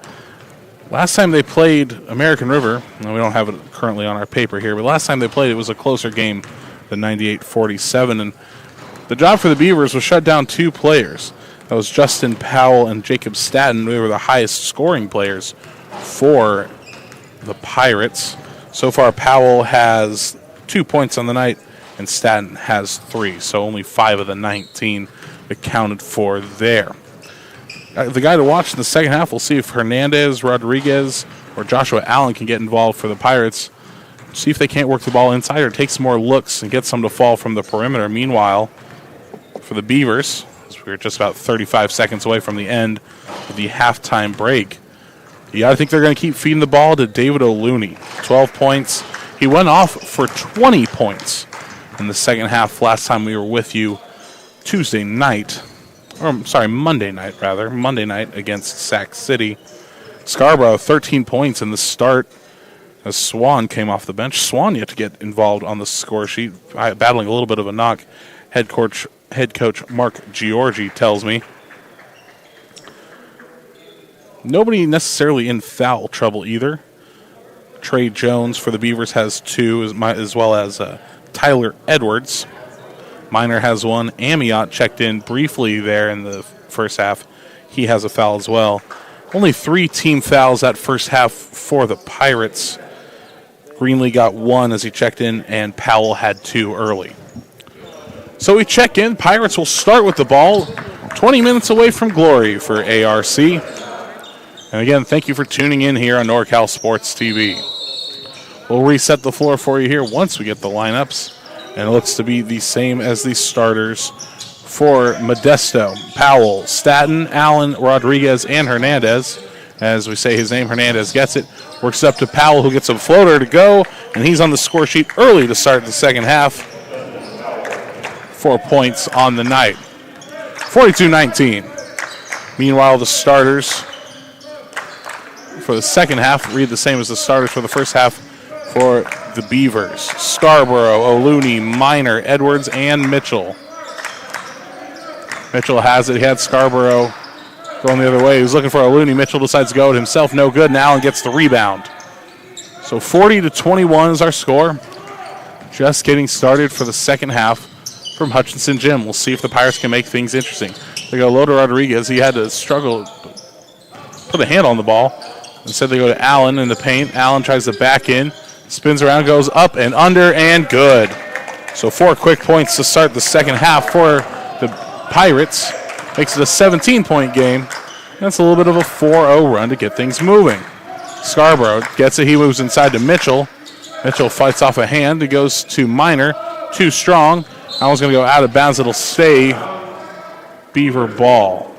Last time they played American River, and we don't have it currently on our paper here, but last time they played, it was a closer game than 98-47. And the job for the Beavers was shut down 2 players. That was Justin Powell and Jacob Staten. They were the highest scoring players for the Pirates. So far, Powell has 2 points on the night, and Staten has 3. So only 5 of the 19 accounted for there. The guy to watch in the second half, we'll see if Hernandez, Rodriguez, or Joshua Allen can get involved for the Pirates. See if they can't work the ball inside or take some more looks and get some to fall from the perimeter. Meanwhile, for the Beavers, as we're just about 35 seconds away from the end of the halftime break, you got to think they're going to keep feeding the ball to David O'Looney. 12 points. He went off for 20 points in the second half last time we were with you Monday night against Sac City. Scarborough, 13 points in the start as Swan came off the bench. Swan yet to get involved on the score sheet, battling a little bit of a knock. Head coach Mark Giorgi tells me. Nobody necessarily in foul trouble either. Trey Jones for the Beavers has 2, as well as Tyler Edwards. Minor has 1. Amiot checked in briefly there in the first half. He has a foul as well. Only 3 team fouls that first half for the Pirates. Greenlee got 1 as he checked in, and Powell had 2 early. So we check in. Pirates will start with the ball. 20 minutes away from glory for ARC. And again, thank you for tuning in here on NorCal Sports TV. We'll reset the floor for you here once we get the lineups. And it looks to be the same as the starters for Modesto. Powell, Staten, Allen, Rodriguez, and Hernandez. As we say his name, Hernandez gets it. Works up to Powell, who gets a floater to go. And he's on the score sheet early to start the second half. 4 points on the night. 42-19. Meanwhile, the starters for the second half read the same as the starters for the first half for the Beavers. Scarborough, O'Looney, Minor, Edwards, and Mitchell. Mitchell has it. He had Scarborough going the other way. He was looking for O'Looney. Mitchell decides to go it himself. No good. And Allen gets the rebound. So 40-21 is our score. Just getting started for the second half from Hutchinson Gym. We'll see if the Pirates can make things interesting. They go low to Rodriguez. He had to struggle to put a hand on the ball. Instead, they go to Allen in the paint. Allen tries to back in. Spins around, goes up and under, and good. So 4 quick points to start the second half for the Pirates. Makes it a 17-point game. That's a little bit of a 4-0 run to get things moving. Scarborough gets it. He moves inside to Mitchell. Mitchell fights off a hand. It goes to Minor. Too strong. Allen's going to go out of bounds. It'll stay Beaver ball.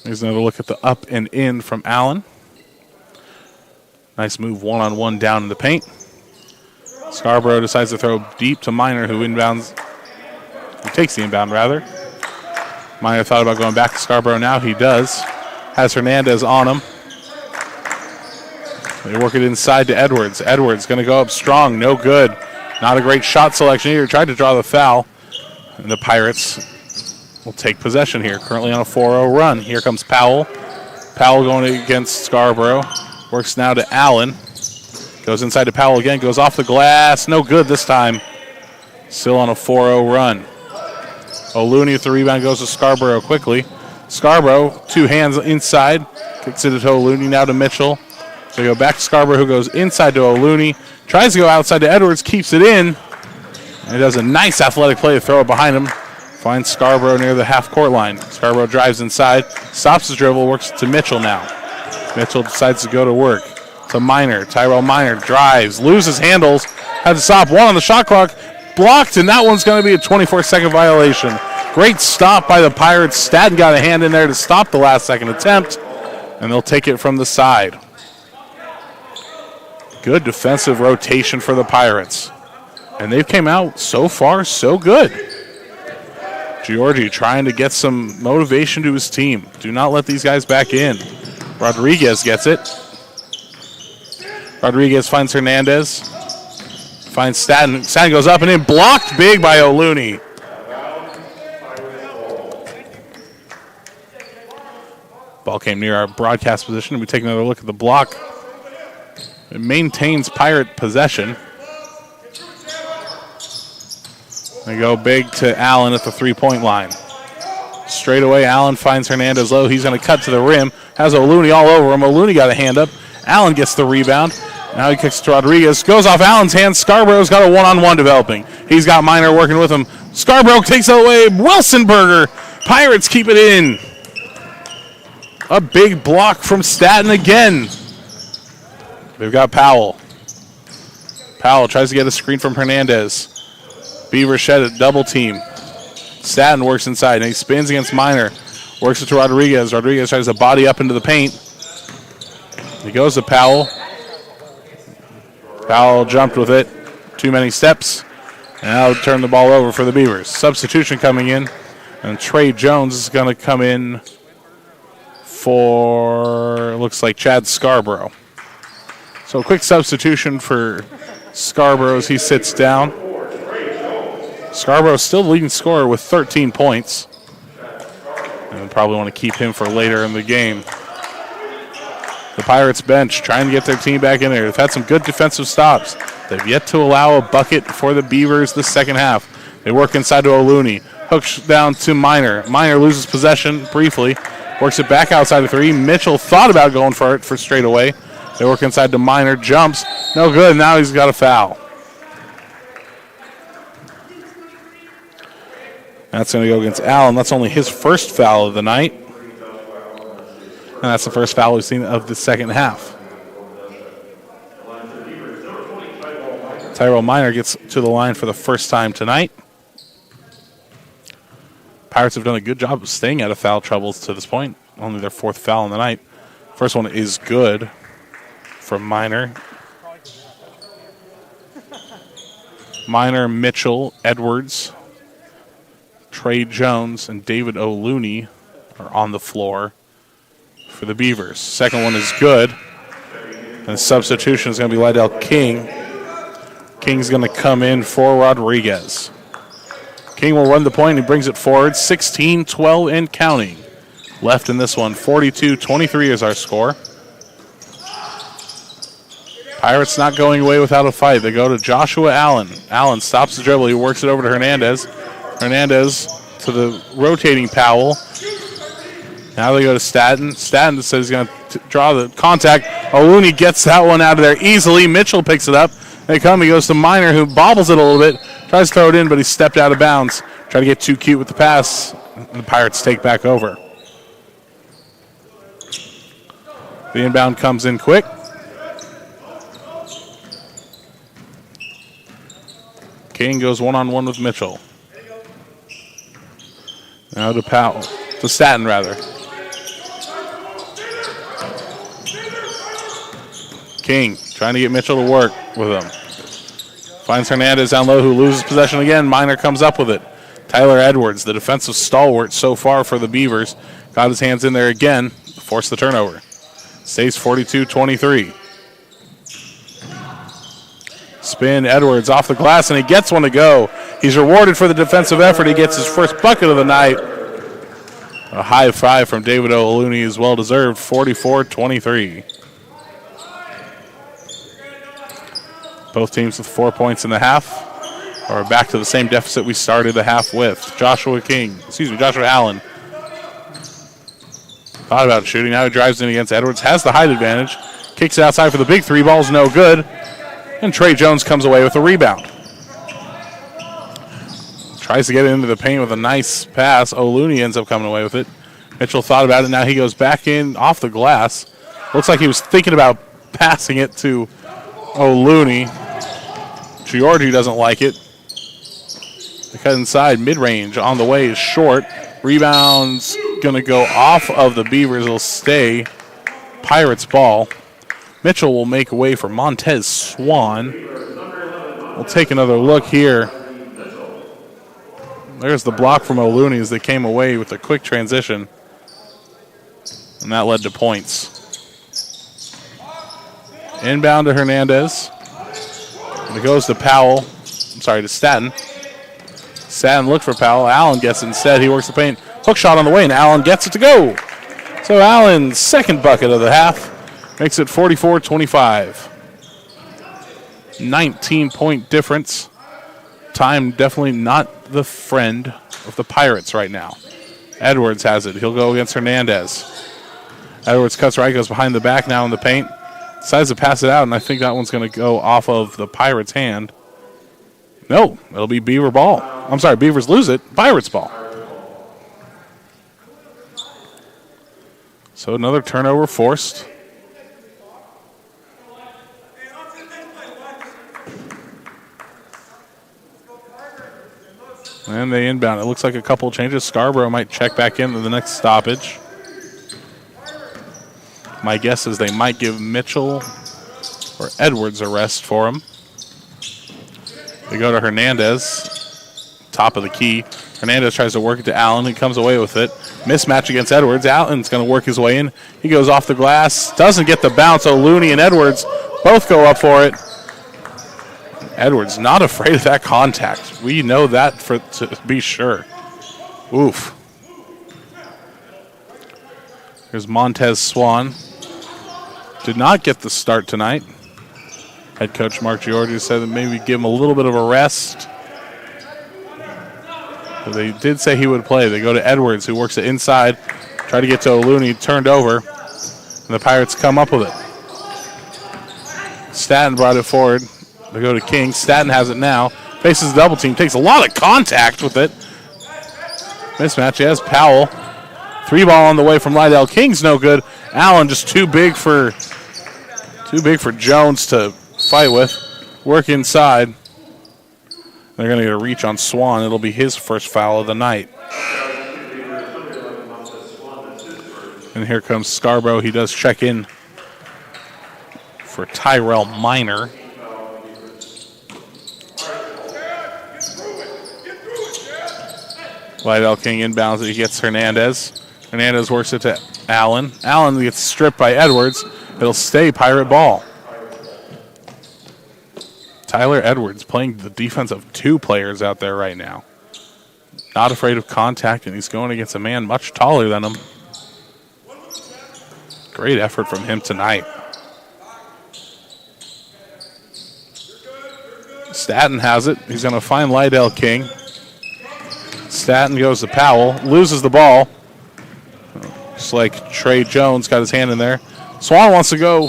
Here's another look at the up and in from Allen. Nice move one-on-one down in the paint. Scarborough decides to throw deep to Minor, who takes the inbound, rather. Minor thought about going back to Scarborough now. He does. Has Hernandez on him. They work it inside to Edwards. Edwards going to go up strong. No good. Not a great shot selection here. Tried to draw the foul. And the Pirates will take possession here. Currently on a 4-0 run. Here comes Powell. Powell going against Scarborough. Works now to Allen. Goes inside to Powell again. Goes off the glass. No good this time. Still on a 4-0 run. O'Looney with the rebound goes to Scarborough quickly. Scarborough, 2 hands inside. Kicks it to O'Looney, now to Mitchell. So we go back to Scarborough, who goes inside to O'Looney. Tries to go outside to Edwards, keeps it in. And he does a nice athletic play to throw it behind him. Finds Scarborough near the half-court line. Scarborough drives inside, stops his dribble, works to Mitchell now. Mitchell decides to go to work. To Minor. Tyrell Minor drives, loses handles, had to stop. One on the shot clock, blocked, and that one's going to be a 24-second violation. Great stop by the Pirates. Staten got a hand in there to stop the last-second attempt, and they'll take it from the side. Good defensive rotation for the Pirates. And they've came out so far so good. Giorgi trying to get some motivation to his team. Do not let these guys back in. Rodriguez gets it. Rodriguez finds Hernandez. Finds Staten. Staten goes up and in. Blocked big by O'Looney. Ball came near our broadcast position. We take another look at the block. It maintains Pirate possession. They go big to Allen at the three-point line. Straight away, Allen finds Hernandez low. He's going to cut to the rim. Has O'Looney all over him. O'Looney got a hand up. Allen gets the rebound. Now he kicks to Rodriguez. Goes off Allen's hands. Scarborough's got a one-on-one developing. He's got Minor working with him. Scarborough takes it away. Wilsonberger. Pirates keep it in. A big block from Staten again. They've got Powell. Powell tries to get a screen from Hernandez. Beaver shed it, double team. Staten works inside, and he spins against Minor. Works it to Rodriguez. Rodriguez tries to body up into the paint. He goes to Powell. Powell jumped with it. Too many steps. And now turn the ball over for the Beavers. Substitution coming in. And Trey Jones is going to come in for, looks like, Chad Scarborough. So a quick substitution for Scarborough as he sits down. Scarborough still the leading scorer with 13 points. And probably want to keep him for later in the game. The Pirates bench trying to get their team back in there. They've had some good defensive stops. They've yet to allow a bucket for the Beavers this second half. They work inside to O'Looney. Hooks down to Minor. Minor loses possession briefly. Works it back outside of three. Mitchell thought about going for it for straight away. They work inside to Minor. Jumps. No good. Now he's got a foul. That's going to go against Allen. That's only his first foul of the night. And that's the first foul we've seen of the second half. Tyrell Minor gets to the line for the first time tonight. Pirates have done a good job of staying out of foul troubles to this point. Only their fourth foul in the night. First one is good from Minor. Minor, Mitchell, Edwards, Trey Jones, and David O'Looney are on the floor for the Beavers. Second one is good. And substitution is going to be Lydell King. King's going to come in for Rodriguez. King will run the point. He brings it forward. 16, 12, and counting. Left in this one. 42-23 is our score. Pirates not going away without a fight. They go to Joshua Allen. Allen stops the dribble. He works it over to Hernandez. Hernandez to the rotating Powell. Now they go to Staten. Staten says he's going to draw the contact. O'Looney gets that one out of there easily. Mitchell picks it up. They come. He goes to Minor, who bobbles it a little bit. Tries to throw it in, but he stepped out of bounds. Try to get too cute with the pass. And the Pirates take back over. The inbound comes in quick. King goes one-on-one with Mitchell. Now to Powell. To Staten, rather. King trying to get Mitchell to work with him. Finds Hernandez down low, who loses possession again. Minor comes up with it. Tyler Edwards, the defensive stalwart so far for the Beavers, got his hands in there again, forced the turnover. Stays 42-23. Spin, Edwards off the glass, and he gets one to go. He's rewarded for the defensive effort. He gets his first bucket of the night. A high five from David O'Looney is well-deserved, 44-23. Both teams with 4 points in the half are back to the same deficit we started the half with. Joshua Allen. Thought about shooting. Now he drives in against Edwards. Has the height advantage. Kicks it outside for the big three. Ball's no good. And Trey Jones comes away with the rebound. Tries to get it into the paint with a nice pass. O'Looney ends up coming away with it. Mitchell thought about it. Now he goes back in off the glass. Looks like he was thinking about passing it to O'Looney. Giorgi doesn't like it. They cut inside. Mid-range on the way is short. Rebound's going to go off of the Beavers. It'll stay Pirates ball. Mitchell will make way for Montez Swan. We'll take another look here. There's the block from O'Looney as they came away with a quick transition. And that led to points. Inbound to Hernandez. And it goes to Powell. To Staten. Staten looked for Powell. Allen gets it instead. He works the paint. Hook shot on the way, and Allen gets it to go. So Allen's second bucket of the half makes it 44-25. 19-point difference. Time definitely not the friend of the Pirates right now. Edwards has it. He'll go against Hernandez. Edwards cuts right, goes behind the back now in the paint. Decides to pass it out, and I think that one's going to go off of the Pirates' hand. No, it'll be Beaver ball. I'm sorry, Beavers lose it. Pirates ball. So another turnover forced. And they inbound. It looks like a couple changes. Scarborough might check back into the next stoppage. My guess is they might give Mitchell or Edwards a rest for him. They go to Hernandez, top of the key. Hernandez tries to work it to Allen. He comes away with it. Mismatch against Edwards. Allen's going to work his way in. He goes off the glass. Doesn't get the bounce. O'Looney and Edwards both go up for it. Edwards not afraid of that contact. We know that to be sure. Oof. Here's Montez Swan. Did not get the start tonight. Head coach Mark Giorgi said that maybe give him a little bit of a rest. But they did say he would play. They go to Edwards, who works it inside. Try to get to O'Looney, turned over. And the Pirates come up with it. Staten brought it forward. They go to King. Staten has it now. Faces the double team. Takes a lot of contact with it. Mismatch. He has Powell. Three ball on the way from Lydell. King's no good. Allen just too big for Jones to fight with. Work inside. They're going to get a reach on Swan. It'll be his first foul of the night. And here comes Scarborough. He does check in for Tyrell Minor. Lydell King inbounds it. He gets Hernandez. Hernandez works it to Allen. Allen gets stripped by Edwards. It'll stay Pirate ball. Tyler Edwards playing the defense of two players out there right now. Not afraid of contact, and he's going against a man much taller than him. Great effort from him tonight. Staten has it. He's going to find Lydell King. Staten goes to Powell, loses the ball. Just like Trey Jones got his hand in there. Swan wants to go.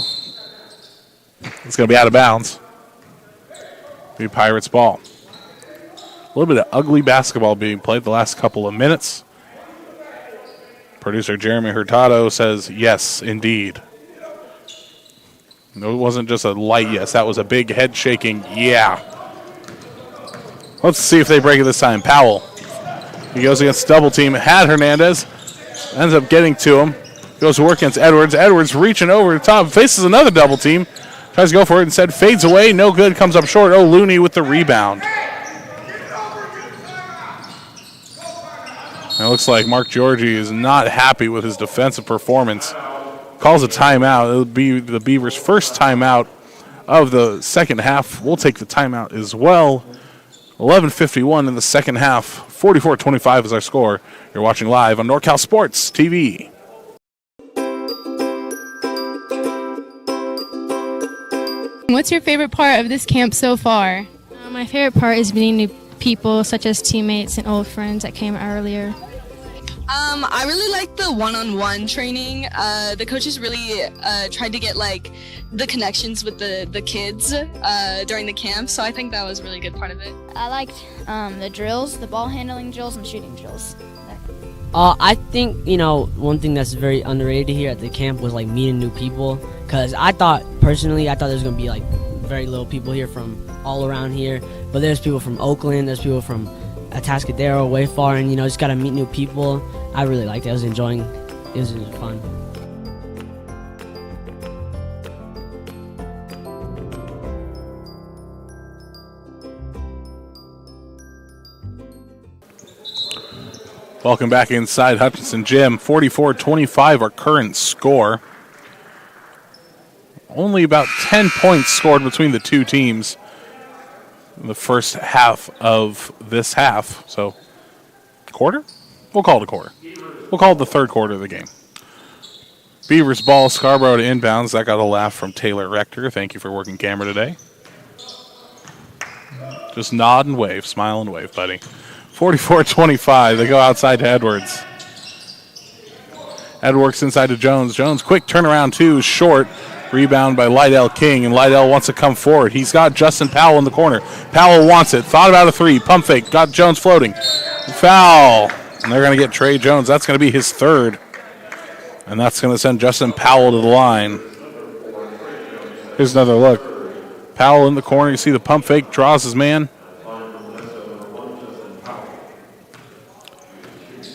It's going to be out of bounds. Be Pirates ball. A little bit of ugly basketball being played the last couple of minutes. Producer Jeremy Hurtado says, yes, indeed. No, it wasn't just a light yes. That was a big head shaking yeah. Let's see if they break it this time. Powell. He goes against double team. Had Hernandez. Ends up getting to him. Goes to work against Edwards. Edwards reaching over the top. Faces another double team. Tries to go for it. Instead fades away. No good. Comes up short. O'Looney with the rebound. It looks like Mark Giorgi is not happy with his defensive performance. Calls a timeout. It'll be the Beavers' first timeout of the second half. We'll take the timeout as well. 11:51 in the second half. 44-25 is our score. You're watching live on NorCal Sports TV. What's your favorite part of this camp so far? My favorite part is meeting new people, such as teammates and old friends that came earlier. I really like the one-on-one training. The coaches really tried to get like the connections with the kids during the camp, so I think that was a really good part of it. I liked the drills, the ball handling drills, and shooting drills. I think, one thing that's very underrated here at the camp was like meeting new people, because I thought personally there was going to be like very little people here from all around here, but there's people from Oakland, there's people from Atascadero, way far, and just got to meet new people. I really liked it. I was enjoying it. It was fun. Welcome back inside Hutchinson Gym. 44-25 our current score. Only about 10 points scored between the two teams in the first half of this half. So, quarter? We'll call it a quarter. We'll call it the third quarter of the game. Beavers ball, Scarborough to inbounds. That got a laugh from Taylor Rector. Thank you for working camera today. Just nod and wave, smile and wave, buddy. 44-25. They go outside to Edwards. Edwards inside to Jones. Jones, quick turnaround two, short. Rebound by Lydell King, and Lydell wants to come forward. He's got Justin Powell in the corner. Powell wants it. Thought about a three. Pump fake. Got Jones floating. Foul. And they're going to get Trey Jones. That's going to be his third. And that's going to send Justin Powell to the line. Here's another look. Powell in the corner. You see the pump fake. Draws his man.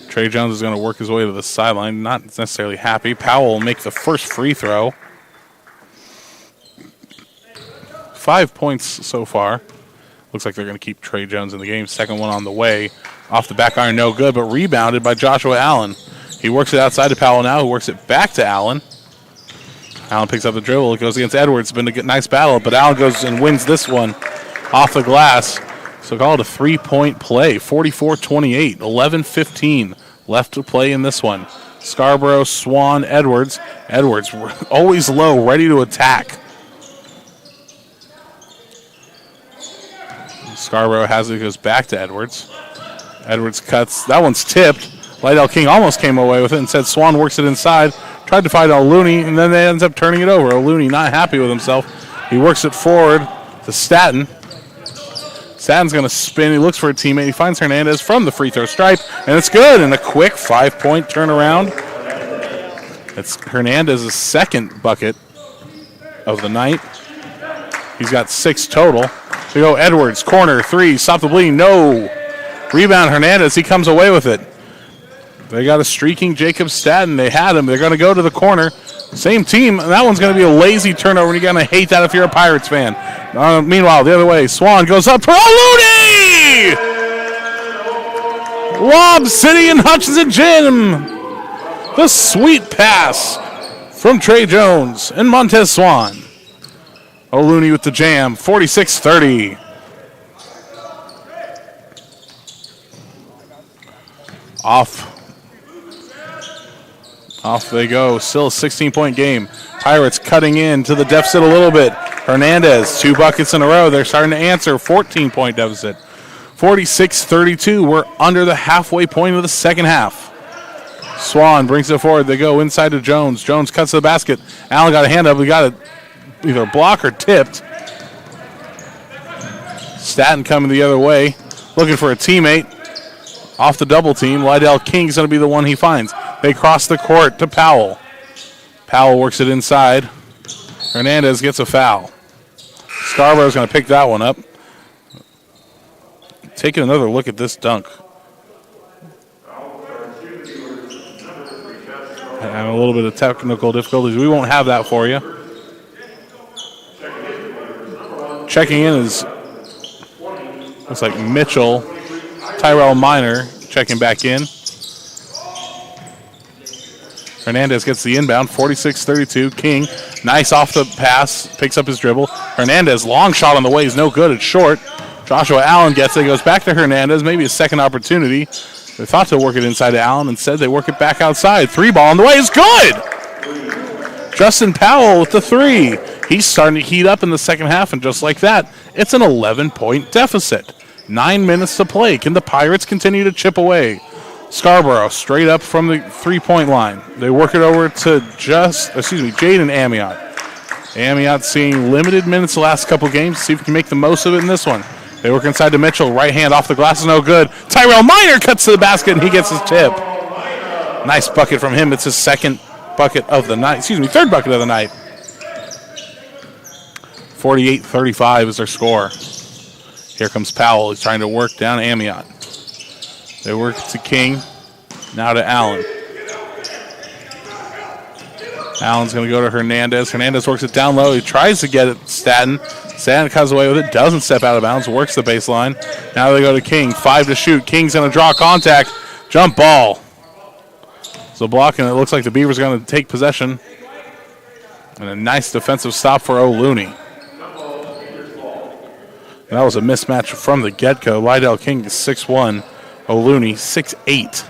Trey Jones is going to work his way to the sideline. Not necessarily happy. Powell will make the first free throw. 5 points so far. Looks like they're going to keep Trey Jones in the game. Second one on the way. Off the back iron, no good, but rebounded by Joshua Allen. He works it outside to Powell now, who works it back to Allen. Allen picks up the dribble. It goes against Edwards. It's been a nice battle, but Allen goes and wins this one off the glass. So call it a 3-point play. 44-28, 11-15 left to play in this one. Scarborough, Swan, Edwards. Edwards always low, ready to attack. Scarborough has it, goes back to Edwards. Edwards cuts. That one's tipped. Lydell King almost came away with it. Instead, Swan works it inside. Tried to find O'Looney, and then they ends up turning it over. O'Looney not happy with himself. He works it forward to Staten. Staten's going to spin. He looks for a teammate. He finds Hernandez from the free throw stripe, and it's good. And a quick 5-point turnaround. It's Hernandez's second bucket of the night. He's got 6 total. We go Edwards, corner, three, stop the bleeding, no. Rebound Hernandez, he comes away with it. They got a streaking Jacob Staten. They had him. They're going to go to the corner. Same team. That one's going to be a lazy turnover, and you're going to hate that if you're a Pirates fan. Meanwhile, the other way, Swan goes up for Looney! Lob City and Hutchinson Gym. The sweet pass from Trey Jones and Montez Swan. O'Looney with the jam, 46-30. Off they go. Still a 16-point game. Pirates cutting in to the deficit a little bit. Hernandez, 2 buckets in a row. They're starting to answer. 14-point deficit. 46-32. We're under the halfway point of the second half. Swan brings it forward. They go inside to Jones. Jones cuts to the basket. Allen got a hand up. We got it. Either blocked or tipped. Staten coming the other way, looking for a teammate. Off the double team, Lydell King's going to be the one he finds. They cross the court to Powell. Powell works it inside. Hernandez gets a foul. Scarborough's going to pick that one up. Taking another look at this dunk. Having a little bit of technical difficulties. We won't have that for you. Checking in is, looks like Mitchell, Tyrell Minor checking back in. Hernandez gets the inbound, 46-32. King, nice off the pass, picks up his dribble. Hernandez, long shot on the way, is no good, it's short. Joshua Allen gets it, goes back to Hernandez, maybe a second opportunity. They thought to work it inside to Allen, instead they work it back outside. 3 ball on the way is good! Justin Powell with the 3. He's starting to heat up in the second half, and just like that, it's an 11-point deficit. 9 minutes to play. Can the Pirates continue to chip away? Scarborough straight up from the three-point line. They work it over to Jaden Amiot. Amiot seeing limited minutes the last couple games. See if we can make the most of it in this one. They work inside to Mitchell. Right hand off the glass is no good. Tyrell Minor cuts to the basket, and he gets his tip. Nice bucket from him. It's his third bucket of the night. 48-35 is their score. Here comes Powell. He's trying to work down Amiot. They work to King. Now to Allen. Allen's going to go to Hernandez. Hernandez works it down low. He tries to get it Staten. Staten comes away with it. Doesn't step out of bounds. Works the baseline. Now they go to King. 5 to shoot. King's going to draw contact. Jump ball. So blocking. It looks like the Beavers are going to take possession. And a nice defensive stop for O'Looney. That was a mismatch from the get-go. Lydell King is 6'1". O'Looney 6'8".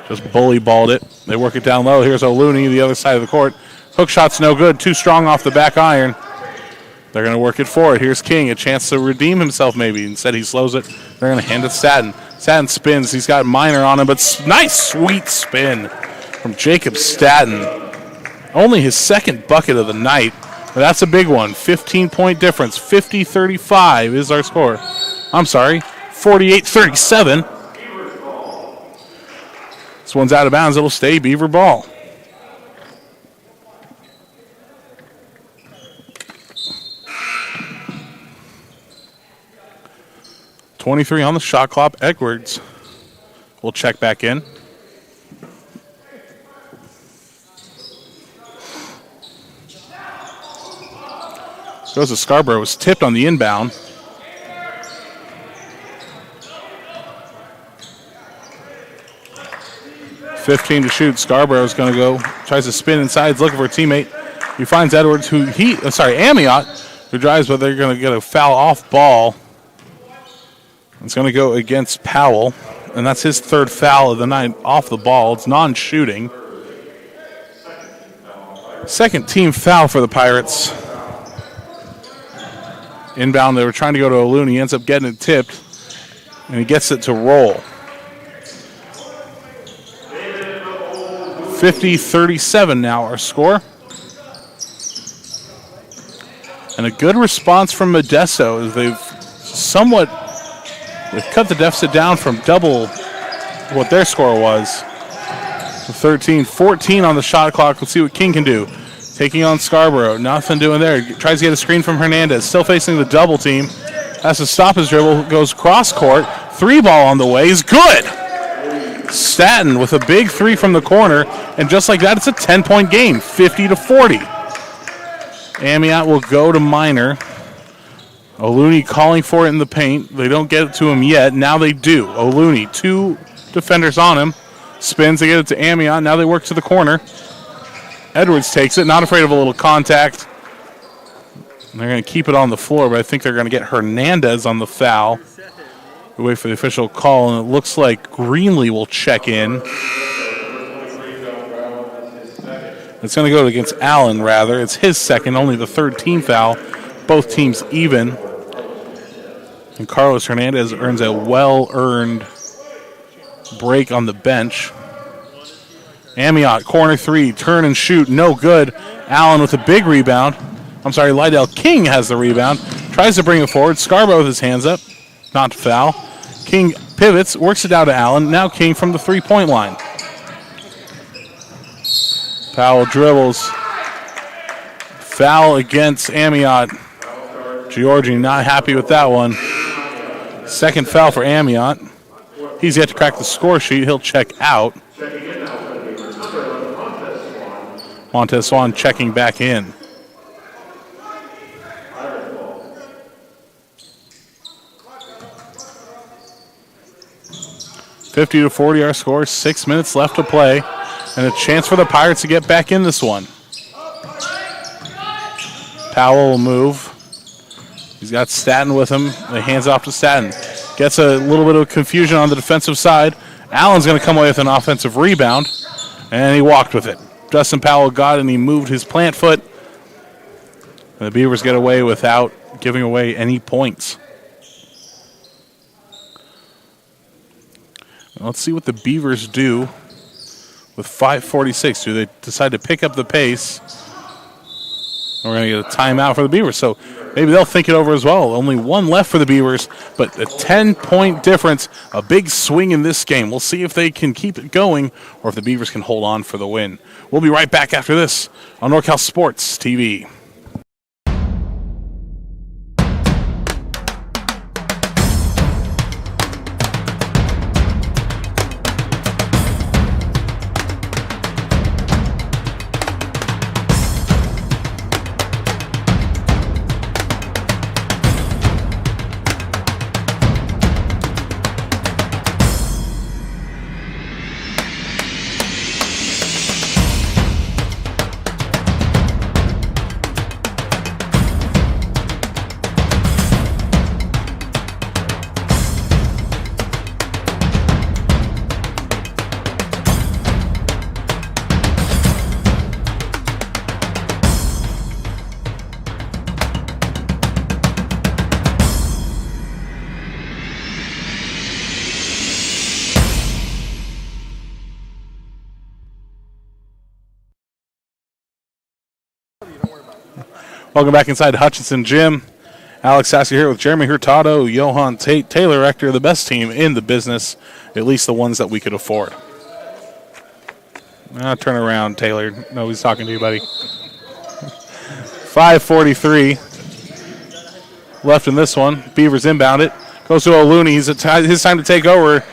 Just bully balled it. They work it down low. Here's O'Looney, the other side of the court. Hook shot's no good. Too strong off the back iron. They're going to work it forward. Here's King, a chance to redeem himself maybe. Instead, he slows it. They're going to hand it to Staten. Staten spins. He's got Minor on him, but nice, sweet spin from Jacob Staten. Only his second bucket of the night. But that's a big one. 15-point difference. 50-35 is our score. I'm sorry, 48-37. This one's out of bounds. It'll stay Beaver ball. .23 on the shot clock. Edwards will check back in. Goes to Scarborough. Was tipped on the inbound. .15 to shoot. Scarborough's going to go. Tries to spin inside. He's looking for a teammate. He finds Edwards, Amiot, who drives, but they're going to get a foul off ball. It's going to go against Powell, and that's his third foul of the night off the ball. It's non-shooting. Second team foul for the Pirates. Inbound, they were trying to go to O'Looney. He ends up getting it tipped, and he gets it to roll. 50-37 now our score. And a good response from Modesto as they've cut the deficit down from double what their score was. 13-14 on the shot clock. Let's see what King can do. Taking on Scarborough. Nothing doing there. Tries to get a screen from Hernandez. Still facing the double team. Has to stop his dribble. Goes cross court. Three ball on the way is good. Staten with a big three from the corner. And just like that, it's a 10-point game. 50-40. Amiot will go to Minor. O'Looney calling for it in the paint. They don't get it to him yet. Now they do. O'Looney, two defenders on him. Spins, they get it to Amiot. Now they work to the corner. Edwards takes it, not afraid of a little contact. And they're going to keep it on the floor, but I think they're going to get Hernandez on the foul. We wait for the official call, and it looks like Greenlee will check in. It's going to go against Allen, rather. It's his second, only the third team foul. Both teams even. And Carlos Hernandez earns a well-earned break on the bench. Amiot, corner three, turn and shoot, no good. Allen with a big rebound. Lydell King has the rebound. Tries to bring it forward. Scarborough with his hands up. Not to foul. King pivots, works it out to Allen. Now King from the three-point line. Powell dribbles. Foul against Amiot. Georgie not happy with that one. Second foul for Amiot. He's yet to crack the score sheet. He'll check out. Montez Swan checking back in. .50-40 our score. 6 minutes left to play. And a chance for the Pirates to get back in this one. Powell will move. He's got Staten with him. He hands off to Staten. Gets a little bit of confusion on the defensive side. Allen's going to come away with an offensive rebound. And he walked with it. Justin Powell got it, and he moved his plant foot. And the Beavers get away without giving away any points. Let's see what the Beavers do with 5:46. Do they decide to pick up the pace? We're going to get a timeout for the Beavers, so maybe they'll think it over as well. Only one left for the Beavers, but a 10-point difference, a big swing in this game. We'll see if they can keep it going or if the Beavers can hold on for the win. We'll be right back after this on NorCal Sports TV. Welcome back inside Hutchinson Gym. Alex Sassy here with Jeremy Hurtado, Johan Tate, Taylor Rector, the best team in the business, at least the ones that we could afford. Turn around, Taylor. Nobody's talking to you, buddy. 5:43 left in this one. Beavers inbound it. Goes to O'Looney. His time to take over.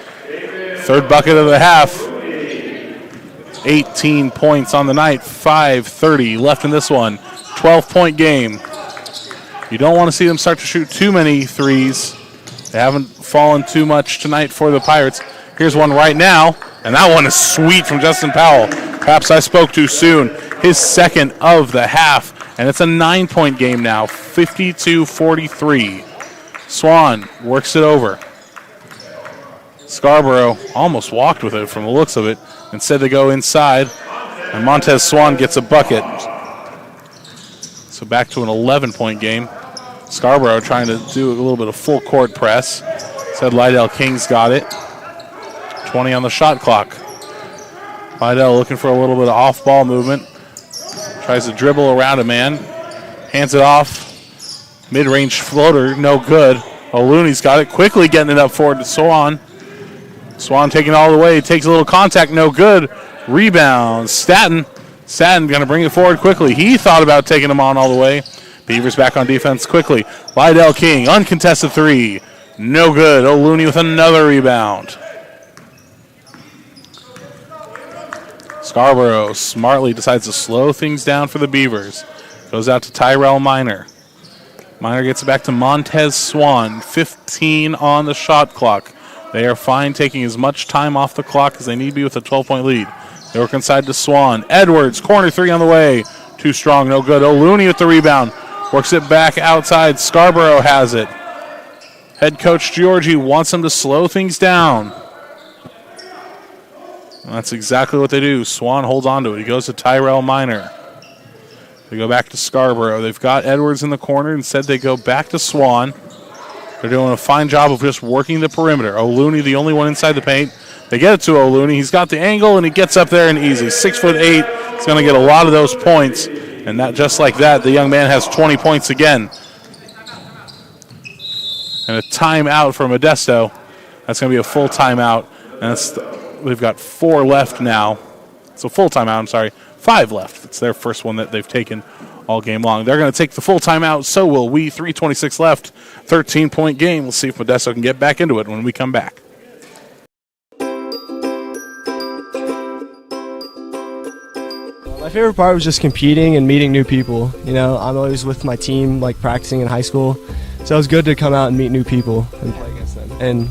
Third bucket of the half. 18 points on the night. 5:30 left in this one. 12-point game. You don't want to see them start to shoot too many threes. They haven't fallen too much tonight for the Pirates. Here's one right now, and that one is sweet from Justin Powell. Perhaps I spoke too soon. His second of the half, and it's a 9-point game now, 52-43. Swan works it over. Scarborough almost walked with it from the looks of it. Instead they go inside, and Montez Swan gets a bucket. So back to an 11-point game. Scarborough trying to do a little bit of full court press. Said Lydell King's got it. 20 on the shot clock. Lydell looking for a little bit of off-ball movement. Tries to dribble around a man. Hands it off. Mid-range floater, no good. O'Looney's got it. Quickly getting it up forward to Swan. Swan taking it all the way. Takes a little contact, no good. Rebound. Staten going to bring it forward quickly. He thought about taking him on all the way. Beavers back on defense quickly. Lydell King, uncontested three. No good. O'Looney with another rebound. Scarborough smartly decides to slow things down for the Beavers. Goes out to Tyrell Minor. Minor gets it back to Montez Swan. 15 on the shot clock. They are fine taking as much time off the clock as they need to be with a 12-point lead. They work inside to Swan. Edwards, corner three on the way. Too strong, no good. O'Looney with the rebound. Works it back outside. Scarborough has it. Head coach Giorgi wants them to slow things down. And that's exactly what they do. Swan holds on to it. He goes to Tyrell Minor. They go back to Scarborough. They've got Edwards in the corner. Instead, they go back to Swan. They're doing a fine job of just working the perimeter. O'Looney, the only one inside the paint. They get it to O'Looney. He's got the angle, and he gets up there and easy. 6'8". He's going to get a lot of those points. And that, just like that, the young man has 20 points again. And a timeout for Modesto. That's going to be a full timeout. And we've got 4 left now. It's a full timeout, I'm sorry. 5 left. It's their first one that they've taken all game long. They're going to take the full timeout. So will we. 3:26 left. 13-point game. We'll see if Modesto can get back into it when we come back. My favorite part was just competing and meeting new people. You know, I'm always with my team, like practicing in high school. So it was good to come out and meet new people and play against them and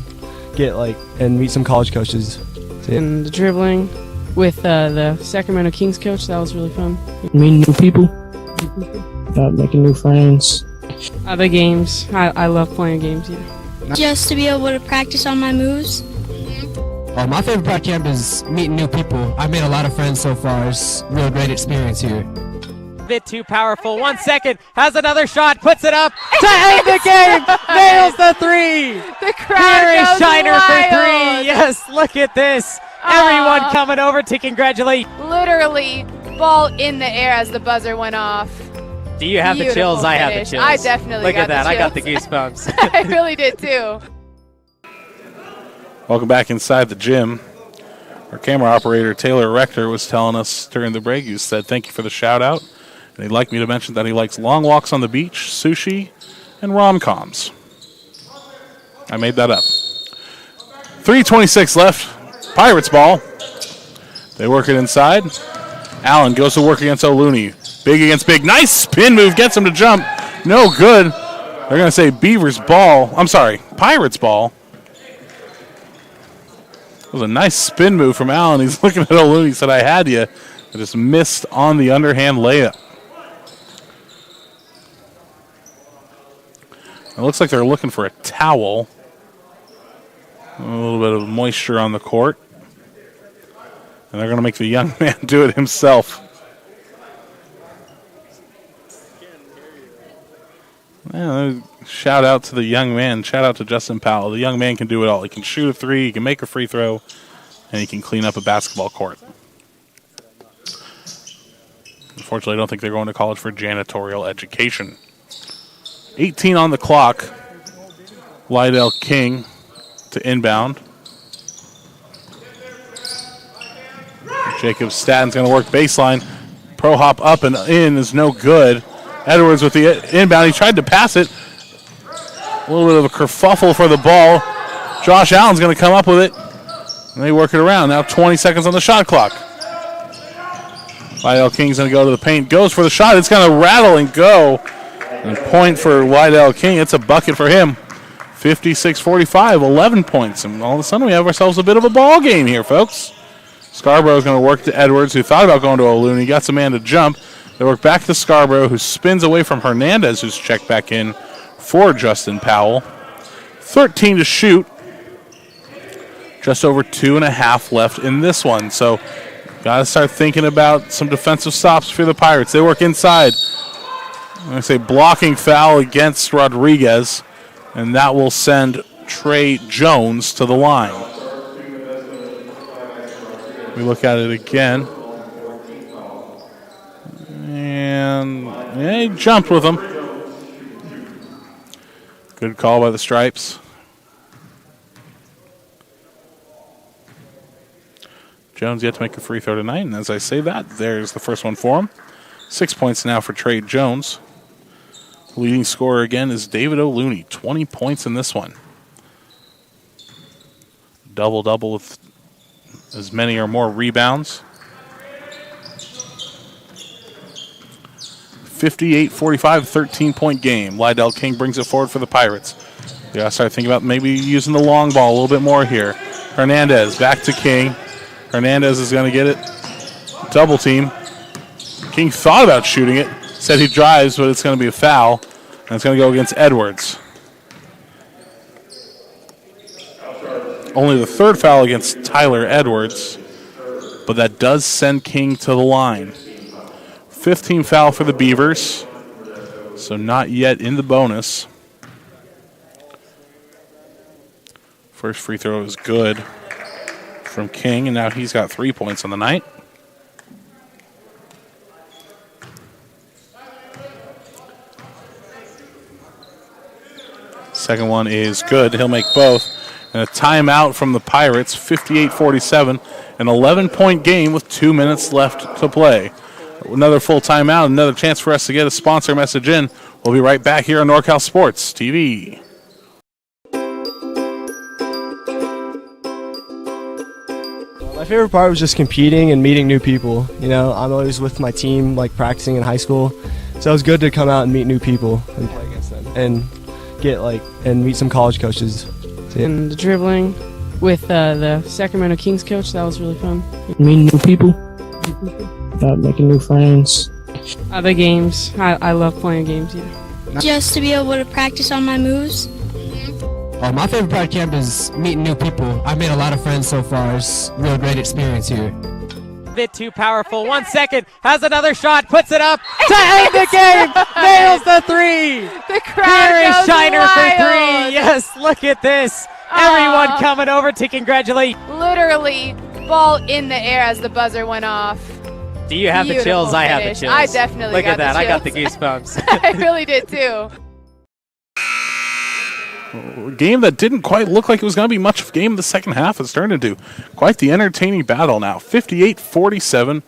and meet some college coaches. And the dribbling with the Sacramento Kings coach, that was really fun. Meeting new people, making new friends. The games, I love playing games, yeah. Just to be able to practice on my moves. My favorite part of camp is meeting new people. I've made a lot of friends so far. It's a real great experience here. Bit too powerful. 1 second. Has another shot. Puts it up to end the game. Nails the three. The crowd Here is goes Shiner wild. for three. Yes, look at this. Everyone coming over to congratulate. Literally, ball in the air as the buzzer went off. Do you have the Beautiful chills? I have the finish. chills. I definitely Look got at that. the I got the chills. goosebumps. I really did too. Welcome back inside the gym. Our camera operator, Taylor Rector, was telling us during the break, he said, thank you for the shout out. And he'd like me to mention that he likes long walks on the beach, sushi, and rom-coms. I made that up. 3:26 left. Pirates ball. They work it inside. Allen goes to work against O'Looney. Big against big. Nice spin move. Gets him to jump. No good. They're going to say Beavers ball. I'm sorry, Pirates ball. It was a nice spin move from Allen. He's looking at O'Looney. He said, I had you. I just missed on the underhand layup. It looks like they're looking for a towel. A little bit of moisture on the court. And they're going to make the young man do it himself. Yeah, shout out to the young man. Shout out to Justin Powell. The young man can do it all. He can shoot a three, he can make a free throw, and he can clean up a basketball court. Unfortunately, I don't think they're going to college for janitorial education. 18 on the clock. Lydell King to inbound. Jacob Statton's going to work baseline. Pro hop up and in is no good. Edwards with the inbound. He tried to pass it. A little bit of a kerfuffle for the ball. Josh Allen's going to come up with it. And they work it around. Now 20 seconds on the shot clock. Lydell King's going to go to the paint. Goes for the shot. It's going to rattle and go. And a point for Lydell King. It's a bucket for him. 56-45, 11 points. And all of a sudden we have ourselves a bit of a ball game here, folks. Scarborough's going to work to Edwards, who thought about going to O'Looney. Got some man to jump. They work back to Scarborough, who spins away from Hernandez, who's checked back in for Justin Powell. 13 to shoot. Just over 2.5 left in this one. So got to start thinking about some defensive stops for the Pirates. They work inside. I'm going to say blocking foul against Rodriguez, and that will send Trey Jones to the line. We look at it again. And yeah, he jumped with him. Good call by the Stripes. Jones yet to make a free throw tonight, and as I say that, there's the first one for him. 6 points now for Trey Jones. Leading scorer again is David O'Looney. 20 points in this one. Double-double with as many or more rebounds. 58-45, 13-point game. Lydell King brings it forward for the Pirates. They got to start thinking about maybe using the long ball a little bit more here. Hernandez back to King. Hernandez is going to get it. Double team. King thought about shooting it. Said he drives, but it's going to be a foul. And it's going to go against Edwards. Only the third foul against Tyler Edwards. But that does send King to the line. 15 foul for the Beavers. So not yet in the bonus. First free throw is good from King, and now he's got 3 points on the night. Second one is good. He'll make both. And a timeout from the Pirates, 58-47. An 11-point game with 2 minutes left to play. Another full timeout, another chance for us to get a sponsor message in. We'll be right back here on NorCal Sports TV. My favorite part was just competing and meeting new people. You know, I'm always with my team, like practicing in high school. So it was good to come out and meet new people and play against them and get and meet some college coaches. And the dribbling with the Sacramento Kings coach, that was really fun. Meeting new people, making new friends. Other games, I love playing games, yeah. Just to be able to practice on my moves. My favorite part of camp is meeting new people. I've made a lot of friends so far. It's a real great experience here. bit too powerful. 1 second, has another shot, puts it up to end the game. Nails the three. The crowd Here is goes Shiner wild. for three. Yes, look at this. Everyone coming over to congratulate. Literally, ball in the air as the buzzer went off. Do you have the Beautiful chills? I have the finish. chills. I definitely Look got at that. the I got the chills. goosebumps. I really did too. A game that didn't quite look like it was going to be much of a game in the second half has turned into quite the entertaining battle now. 58-47.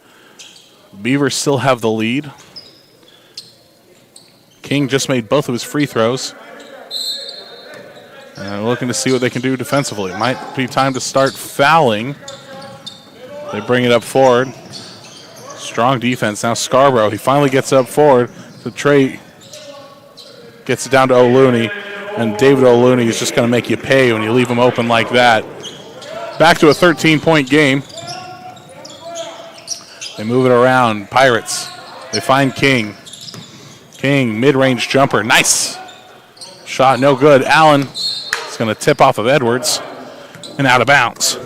Beavers still have the lead. King just made both of his free throws. And looking to see what they can do defensively. Might be time to start fouling. They bring it up forward. Strong defense. Now Scarborough, he finally gets up forward. So Trey gets it down to O'Looney. And David O'Looney is just going to make you pay when you leave him open like that. Back to a 13-point game. They move it around. Pirates. They find King. King, mid-range jumper. Nice. Shot no good. Allen is going to tip off of Edwards and out of bounds.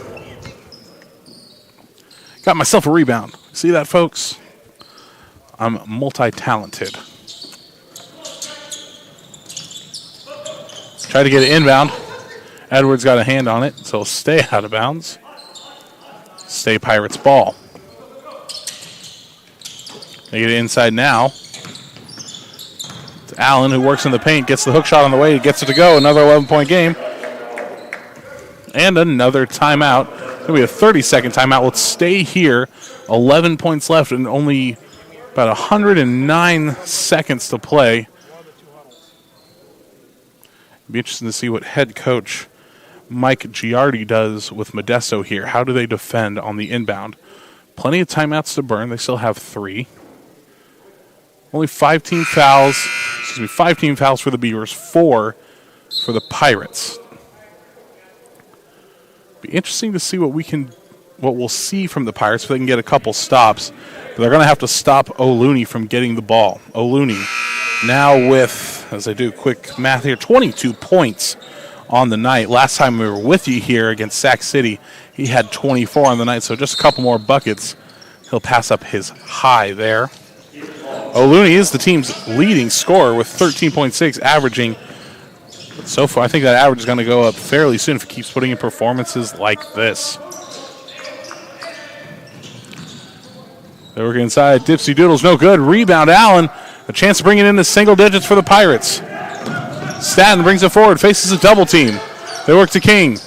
Got myself a rebound. See that, folks? I'm multi-talented. Try to get it inbound. Edwards got a hand on it, so it'll stay out of bounds. Stay Pirates ball. They get it inside now. It's Allen, who works in the paint, gets the hook shot on the way, gets it to go. Another 11-point game. And another timeout. It's going to be a 30-second timeout. Let's stay here. 11 points left and only about 109 seconds to play. Be interesting to see what head coach Mike Giardi does with Modesto here. How do they defend on the inbound? Plenty of timeouts to burn. They still have 3. Only 5 team fouls. 5 team fouls for the Beavers, 4 for the Pirates. Be interesting to see what we'll see from the Pirates if they can get a couple stops. But they're going to have to stop O'Looney from getting the ball. O'Looney now with, as I do quick math here, 22 points on the night. Last time we were with you here against Sac City, he had 24 on the night, so just a couple more buckets. He'll pass up his high there. O'Looney is the team's leading scorer with 13.6, averaging so far. I think that average is going to go up fairly soon if he keeps putting in performances like this. They work inside. Dipsy Doodle's no good. Rebound, Allen. A chance to bring it into single digits for the Pirates. Staten brings it forward, faces a double team. They work to King.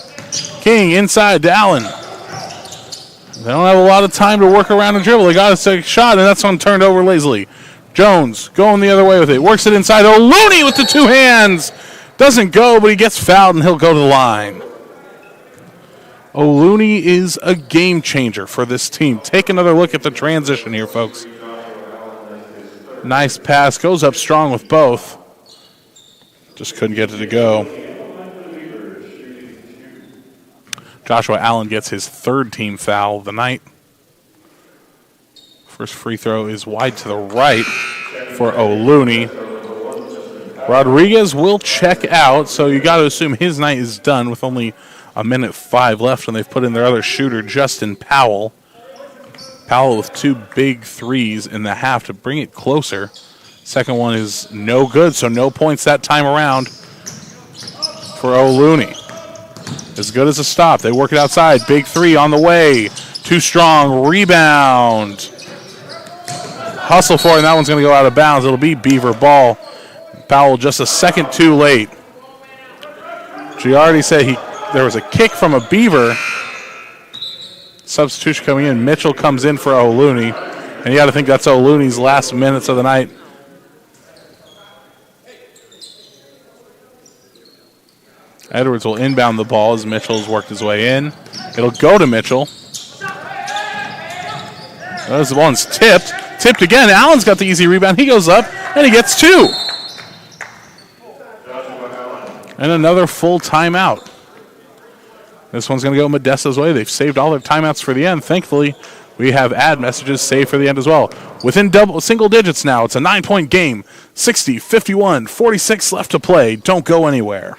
King inside to Allen. They don't have a lot of time to work around and dribble. They got to take a shot, and that's one turned over lazily. Jones going the other way with it. Works it inside. O'Looney with the 2 hands. Doesn't go, but he gets fouled, and he'll go to the line. O'Looney is a game changer for this team. Take another look at the transition here, folks. Nice pass. Goes up strong with both. Just couldn't get it to go. Joshua Allen gets his 3rd team foul of the night. First free throw is wide to the right for O'Looney. Rodriguez will check out, so you got to assume his night is done with only a minute 5 left, and they've put in their other shooter, Justin Powell. Powell with 2 big threes in the half to bring it closer. Second one is no good, so no points that time around for O'Looney. As good as a stop. They work it outside. Big 3 on the way. Too strong. Rebound. Hustle for it, and that one's going to go out of bounds. It'll be Beaver ball. Powell just a second too late. Giardi said there was a kick from a Beaver. Substitution coming in. Mitchell comes in for O'Looney. And you got to think that's O'Looney's last minutes of the night. Edwards will inbound the ball as Mitchell's worked his way in. It'll go to Mitchell. Those one's tipped. Tipped again. Allen's got the easy rebound. He goes up, and he gets 2. And another full timeout. This one's going to go Modesto's way. They've saved all their timeouts for the end. Thankfully, we have ad messages saved for the end as well. Within single digits now. It's a 9-point game. 60, 51, 46 left to play. Don't go anywhere.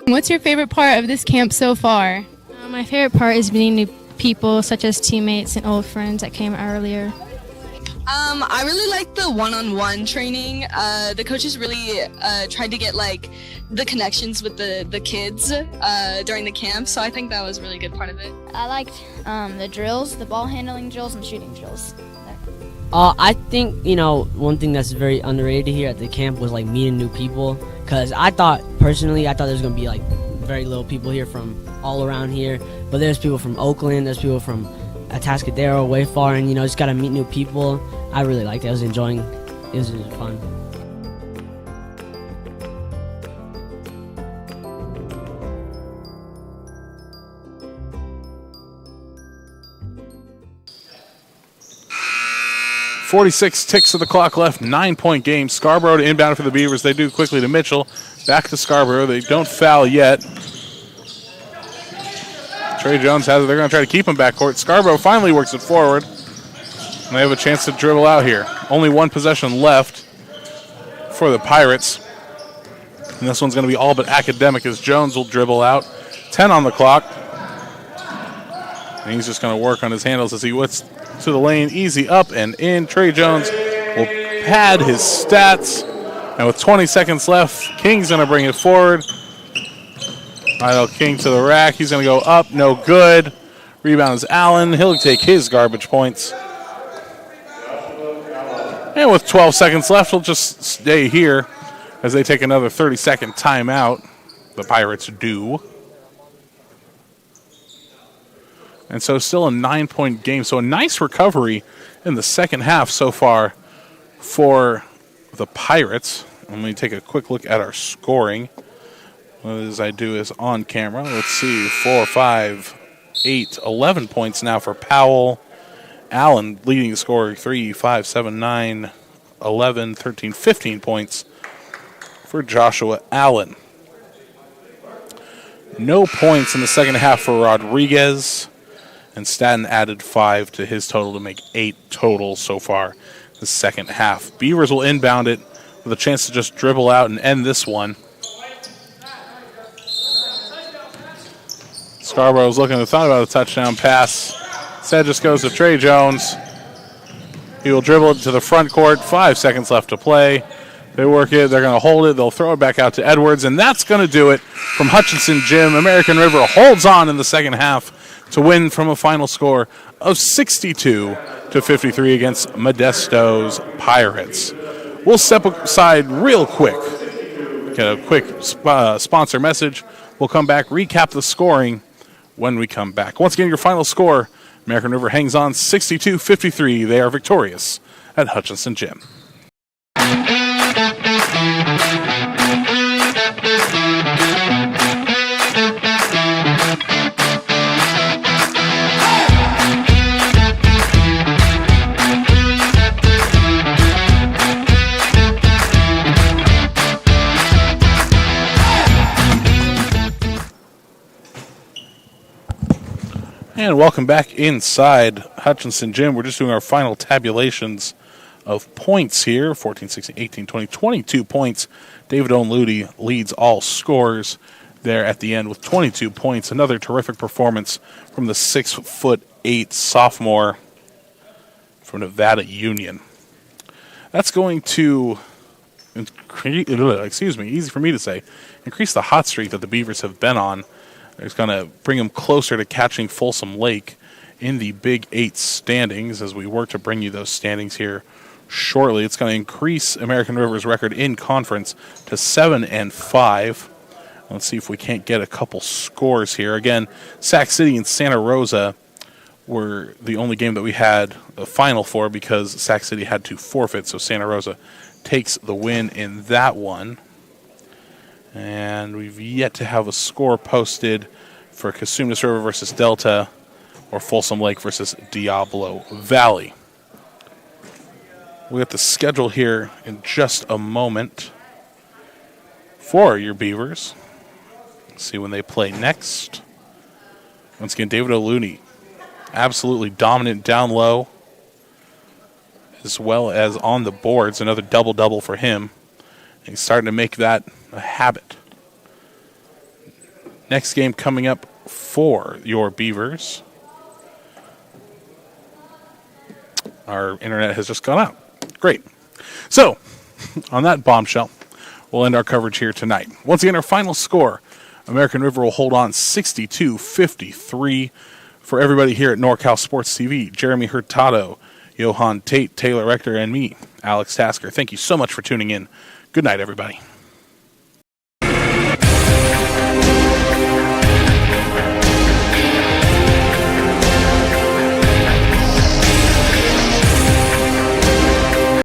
What's your favorite part of this camp so far? My favorite part is meeting new people, such as teammates and old friends that came earlier. I really like the one-on-one training. The coaches really tried to get like the connections with the kids during the camp, so I think that was a really good part of it. I liked the drills, the ball handling drills, and shooting drills. I think, one thing that's very underrated here at the camp was like meeting new people, because I thought there was going to be like very little people here from all around here, but there's people from Oakland, there's people from Atascadero, way far, and just got to meet new people. I really liked it. I was enjoying it. It was really fun. .46 ticks of the clock left, 9-point game. Scarborough to inbound for the Beavers. They do quickly to Mitchell. Back to Scarborough. They don't foul yet. Trey Jones has it. They're going to try to keep him backcourt. Scarborough finally works it forward. And they have a chance to dribble out here. Only one possession left for the Pirates. And this one's going to be all but academic as Jones will dribble out. 10 on the clock. And he's just going to work on his handles as he whips to the lane. Easy up and in. Trey Jones will pad his stats. And with 20 seconds left, King's going to bring it forward. Idle King to the rack. He's going to go up. No good. Rebound is Allen. He'll take his garbage points. And with 12 seconds left, we'll just stay here as they take another 30-second timeout. The Pirates do. And so still a 9-point game. So a nice recovery in the second half so far for the Pirates. Let me take a quick look at our scoring. As I do is on camera. Let's see, 4, 5, 8, 11 points now for Powell. Allen leading the score, 3, 5, 7, 9, 11, 13, 15 points for Joshua Allen. No points in the second half for Rodriguez. And Staten added 5 to his total to make 8 total so far the second half. Beavers will inbound it with a chance to just dribble out and end this one. Scarborough's looking to thought about a touchdown pass. Instead just goes to Trey Jones. He will dribble it to the front court. 5 seconds left to play. They work it. They're going to hold it. They'll throw it back out to Edwards, and that's going to do it from Hutchinson Gym. American River holds on in the second half to win from a final score of 62-53 against Modesto's Pirates. We'll step aside real quick. Get a quick sponsor message. We'll come back, recap the scoring when we come back. Once again, your final score, American River hangs on 62-53. They are victorious at Hutchinson Gym. And welcome back inside Hutchinson Gym. We're just doing our final tabulations of points here. 14, 16, 18, 20, 22 points. David Onludi leads all scorers there at the end with 22 points. Another terrific performance from the 6'8" sophomore from Nevada Union. That's going to easy for me to say, increase the hot streak that the Beavers have been on. It's going to bring them closer to catching Folsom Lake in the Big 8 standings as we work to bring you those standings here shortly. It's going to increase American River's record in conference to 7-5. Let's see if we can't get a couple scores here. Again, Sac City and Santa Rosa were the only game that we had the final for because Sac City had to forfeit, so Santa Rosa takes the win in that one. And we've yet to have a score posted for Cosumnes River versus Delta or Folsom Lake versus Diablo Valley. We'll get the schedule here in just a moment for your Beavers. Let's see when they play next. Once again, David O'Looney, absolutely dominant down low as well as on the boards. Another double-double for him. He's starting to make that a habit. Next game coming up for your Beavers. Our internet has just gone out. Great. So, on that bombshell, we'll end our coverage here tonight. Once again, our final score, American River will hold on 62-53. For everybody here at NorCal Sports TV, Jeremy Hurtado, Johan Tate, Taylor Rector, and me, Alex Tasker, thank you so much for tuning in. Good night, everybody.